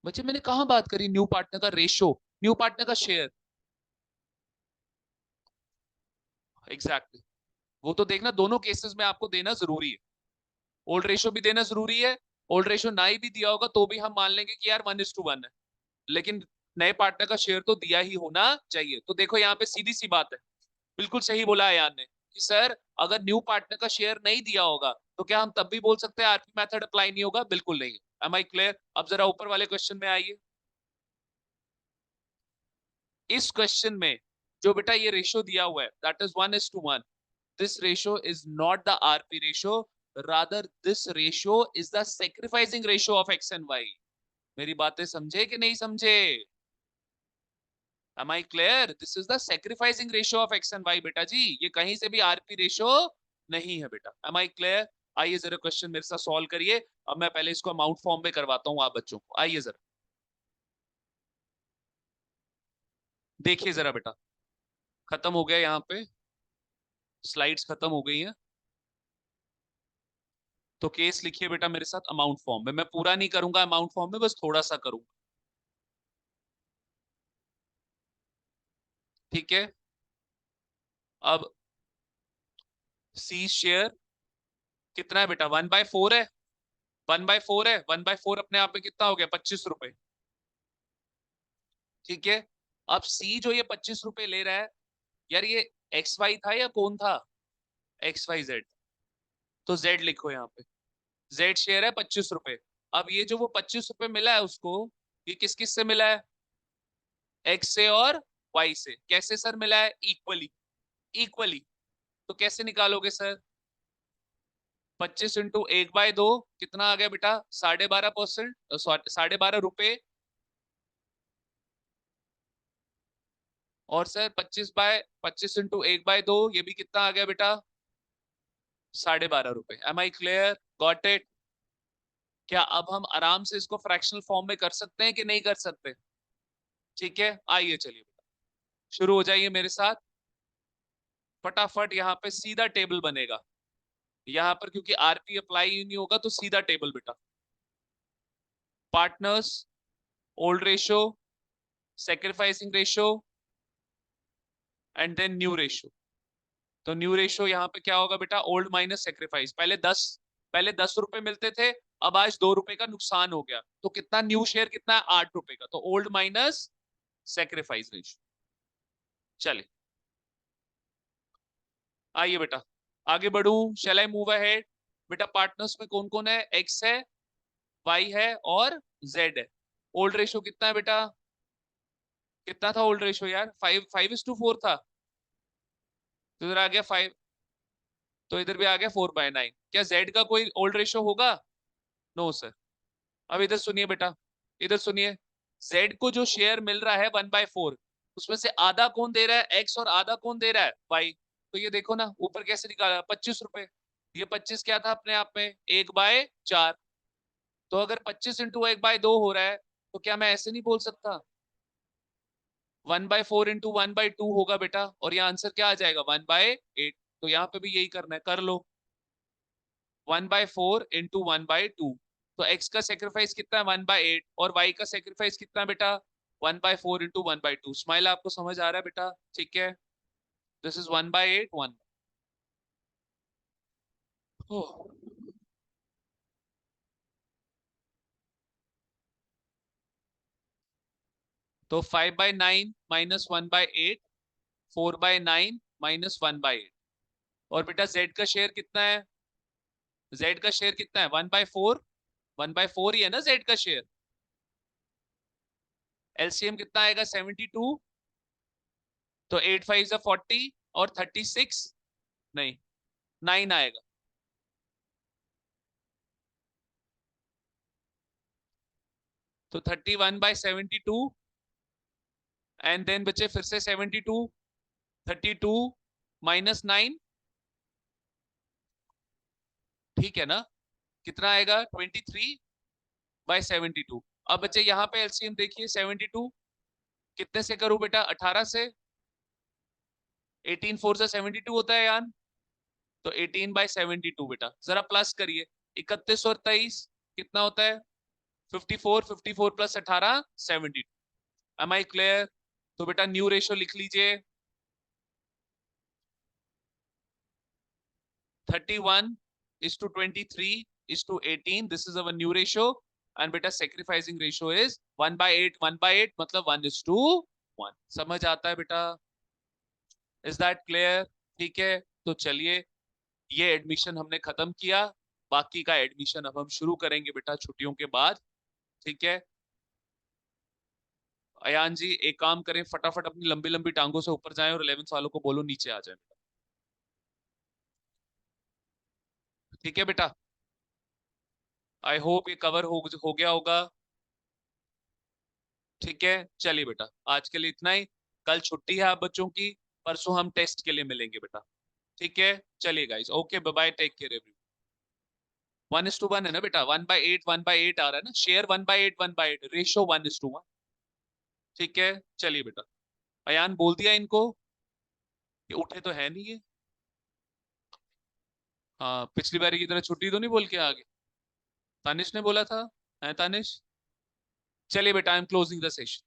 बच्चे मैंने कहा बात करी न्यू पार्टनर का रेशो, न्यू पार्टनर का शेयर। एग्जैक्टली वो तो देखना, दोनों केसेस में आपको देना जरूरी है, ओल्ड रेशो भी देना जरूरी है, ओल्ड रेशो ना ही भी दिया होगा तो भी हम मान लेंगे कि यार 1:1 है, लेकिन नए पार्टनर का शेयर तो दिया ही होना चाहिए। तो देखो यहाँ पे सीधी सी बात है, बिल्कुल सही बोला है यार ने कि सर अगर न्यू पार्टनर का शेयर नहीं दिया होगा तो क्या हम तब भी बोल सकते हैं आरपी मेथड अप्लाई नहीं होगा? बिल्कुल नहीं। Am I clear? अब जरा ऊपर वाले क्वेश्चन में आइए। इस क्वेश्चन में जो बेटा ये रेशियो दिया हुआ है that is 1:1, this ratio is not the RP ratio, rather this ratio is the sacrificing ratio of X and Y। मेरी बातें समझे कि नहीं समझे? Am I clear? This is the sacrificing ratio of X and Y बेटा जी, ये कहीं से भी RP ratio नहीं है बेटा। Am I clear? आइए जरा क्वेश्चन मेरे साथ सॉल्व करिए। अब मैं पहले इसको अमाउंट फॉर्म में करवाता हूँ आप बच्चों को, आइए जरा देखिए जरा बेटा। खत्म हो गया यहाँ पे, स्लाइड्स खत्म हो गई हैं, तो केस लिखिए बेटा मेरे साथ अमाउंट फॉर्म में। मैं पूरा नहीं करूंगा अमाउंट फॉर्म में, बस थोड़ा सा करूंगा, ठीक है? अब सी शेयर कितना है बेटा? 1/4 है, 1/4 है, 1/4 अपने आप में कितना हो गया? 25 रुपए, ठीक है? अब सी जो ये 25 रुपए ले रहा है, यार ये एक्स वाई था या कौन था? एक्स वाई जेड, तो जेड लिखो यहाँ पे, जेड शेयर है 25 रुपए। अब ये जो वो 25 रुपए मिला है उसको, ये किस किस से मिला है? एक्स से और वाई से। कैसे सर मिला है? Equally, equally. तो कैसे निकालोगे सर? 25 × 1/2 कितना आ गया बेटा? 12.5%, 12.5 रुपए। और सर 25 × 1/2 ये भी कितना आ गया बेटा? 12.5 रुपए। Am I clear? Got it? क्या अब हम आराम से इसको फ्रैक्शनल फॉर्म में कर सकते हैं कि नहीं कर सकते? ठीक है, आइए चलिए बेटा शुरू हो जाइए मेरे साथ फटाफट। यहाँ पे सीधा टेबल बनेगा, यहाँ पर क्योंकि आरपी अप्लाई ही नहीं होगा तो सीधा टेबल बेटा। Partners, old ratio, sacrificing ratio and then new ratio. तो न्यू रेशो यहाँ पे क्या होगा बेटा? Old minus sacrifice. पहले 10 रुपए मिलते थे, अब आज 2 रुपए का नुकसान हो गया, तो कितना न्यू शेयर कितना है? 8 रुपए का। तो ओल्ड माइनस सेक्रीफाइस रेशो। चलिए आइए बेटा आगे बढ़ू, शैल आई मूव अहेड? बेटा पार्टनर्स में कौन कौन है? एक्स है, वाई है और जेड है। ओल्ड रेशो कितना है बेटा? कितना था ओल्ड रेशो यार? 5:4 था, तो इधर आ गया 5, तो इधर भी आ गया 4/9। क्या जेड का कोई ओल्ड रेशो होगा? No sir. अब इधर सुनिए बेटा, इधर सुनिए, जेड को जो शेयर मिल रहा है 1/4, उसमें से आधा कौन दे रहा है? एक्स, और आधा कौन दे रहा है? वाई। तो ये देखो ना ऊपर कैसे निकाला, 25 रुपए। ये 25 क्या था अपने आप में? 1/4। तो अगर 25 × 1/2 हो रहा है, तो क्या मैं ऐसे नहीं बोल सकता? 1/4 × 1/2 होगा बेटा, और यहाँ आंसर क्या आ जाएगा? 1/8। तो यहाँ पे भी यही करना है, कर लो। 1/4 × 1/2। तो x का सेक्रीफाइस कितना है? 1/8। और y का सेक्रीफाइस कितना है बेटा? 1/4 × 1/2। स्माइल आपको समझ आ रहा है बेटा? ठीक है, दिस इज 1/8 1। तो 5/9 - 1/8, 4/9 - 1/8। और बेटा z का शेयर कितना है? z का शेयर कितना है? 1/4, 1/4 ही है ना z का शेयर। एलसीएम कितना आएगा? 72। तो 8×5 = 40, और 36 नहीं 9 आएगा। तो 31/72, एंड देन बचे फिर से 72, 32 - 9, ठीक है ना? कितना आएगा 23/72। अब बच्चे यहाँ पे एलसीएम देखिए 72 कितने से करूं बेटा 18 से। 18 4 से 72 होता है यार, तो 18/72 बेटा जरा प्लस करिए। 31 और 23 कितना होता है 54, 54 प्लस 18 72। M I clear? तो बेटा न्यू रेशियो लिख लीजिए 31:23:18, this is our new ratio. And बेटा सेक्रीफाइसिंग रेशियो इज 1/8, 1/8 मतलब 1:1। समझ आता है बेटा? Is that clear? ठीक है, तो चलिए ये एडमिशन हमने खत्म किया, बाकी का एडमिशन अब हम शुरू करेंगे बेटा छुट्टियों के बाद। ठीक है अयान जी, एक काम करें, फटाफट अपनी लंबी लंबी टांगों से ऊपर जाएं और 11th वालों को बोलो नीचे आ जाएं। ठीक है बेटा, आई होप ये कवर हो गया होगा। ठीक है चलिए बेटा, आज के लिए इतना ही। कल छुट्टी है आप बच्चों की, परसों हम टेस्ट के लिए मिलेंगे बेटा। ठीक है चलिए guys, okay bye bye, take care every. 1:1 है ना बेटा, 1/8, 1/8 आ रहा है ना, शेयर 1/8, 1/8, रेशियो 1:1। ठीक है चलिए बेटा, अयान बोल दिया इनको, ये उठे तो है नहीं ये। हाँ पिछली बार की तरह छुट्टी तो नहीं बोल के आ गए, तानिश ने बोला था, है तानिश? चलिए बेटा, I am closing the session.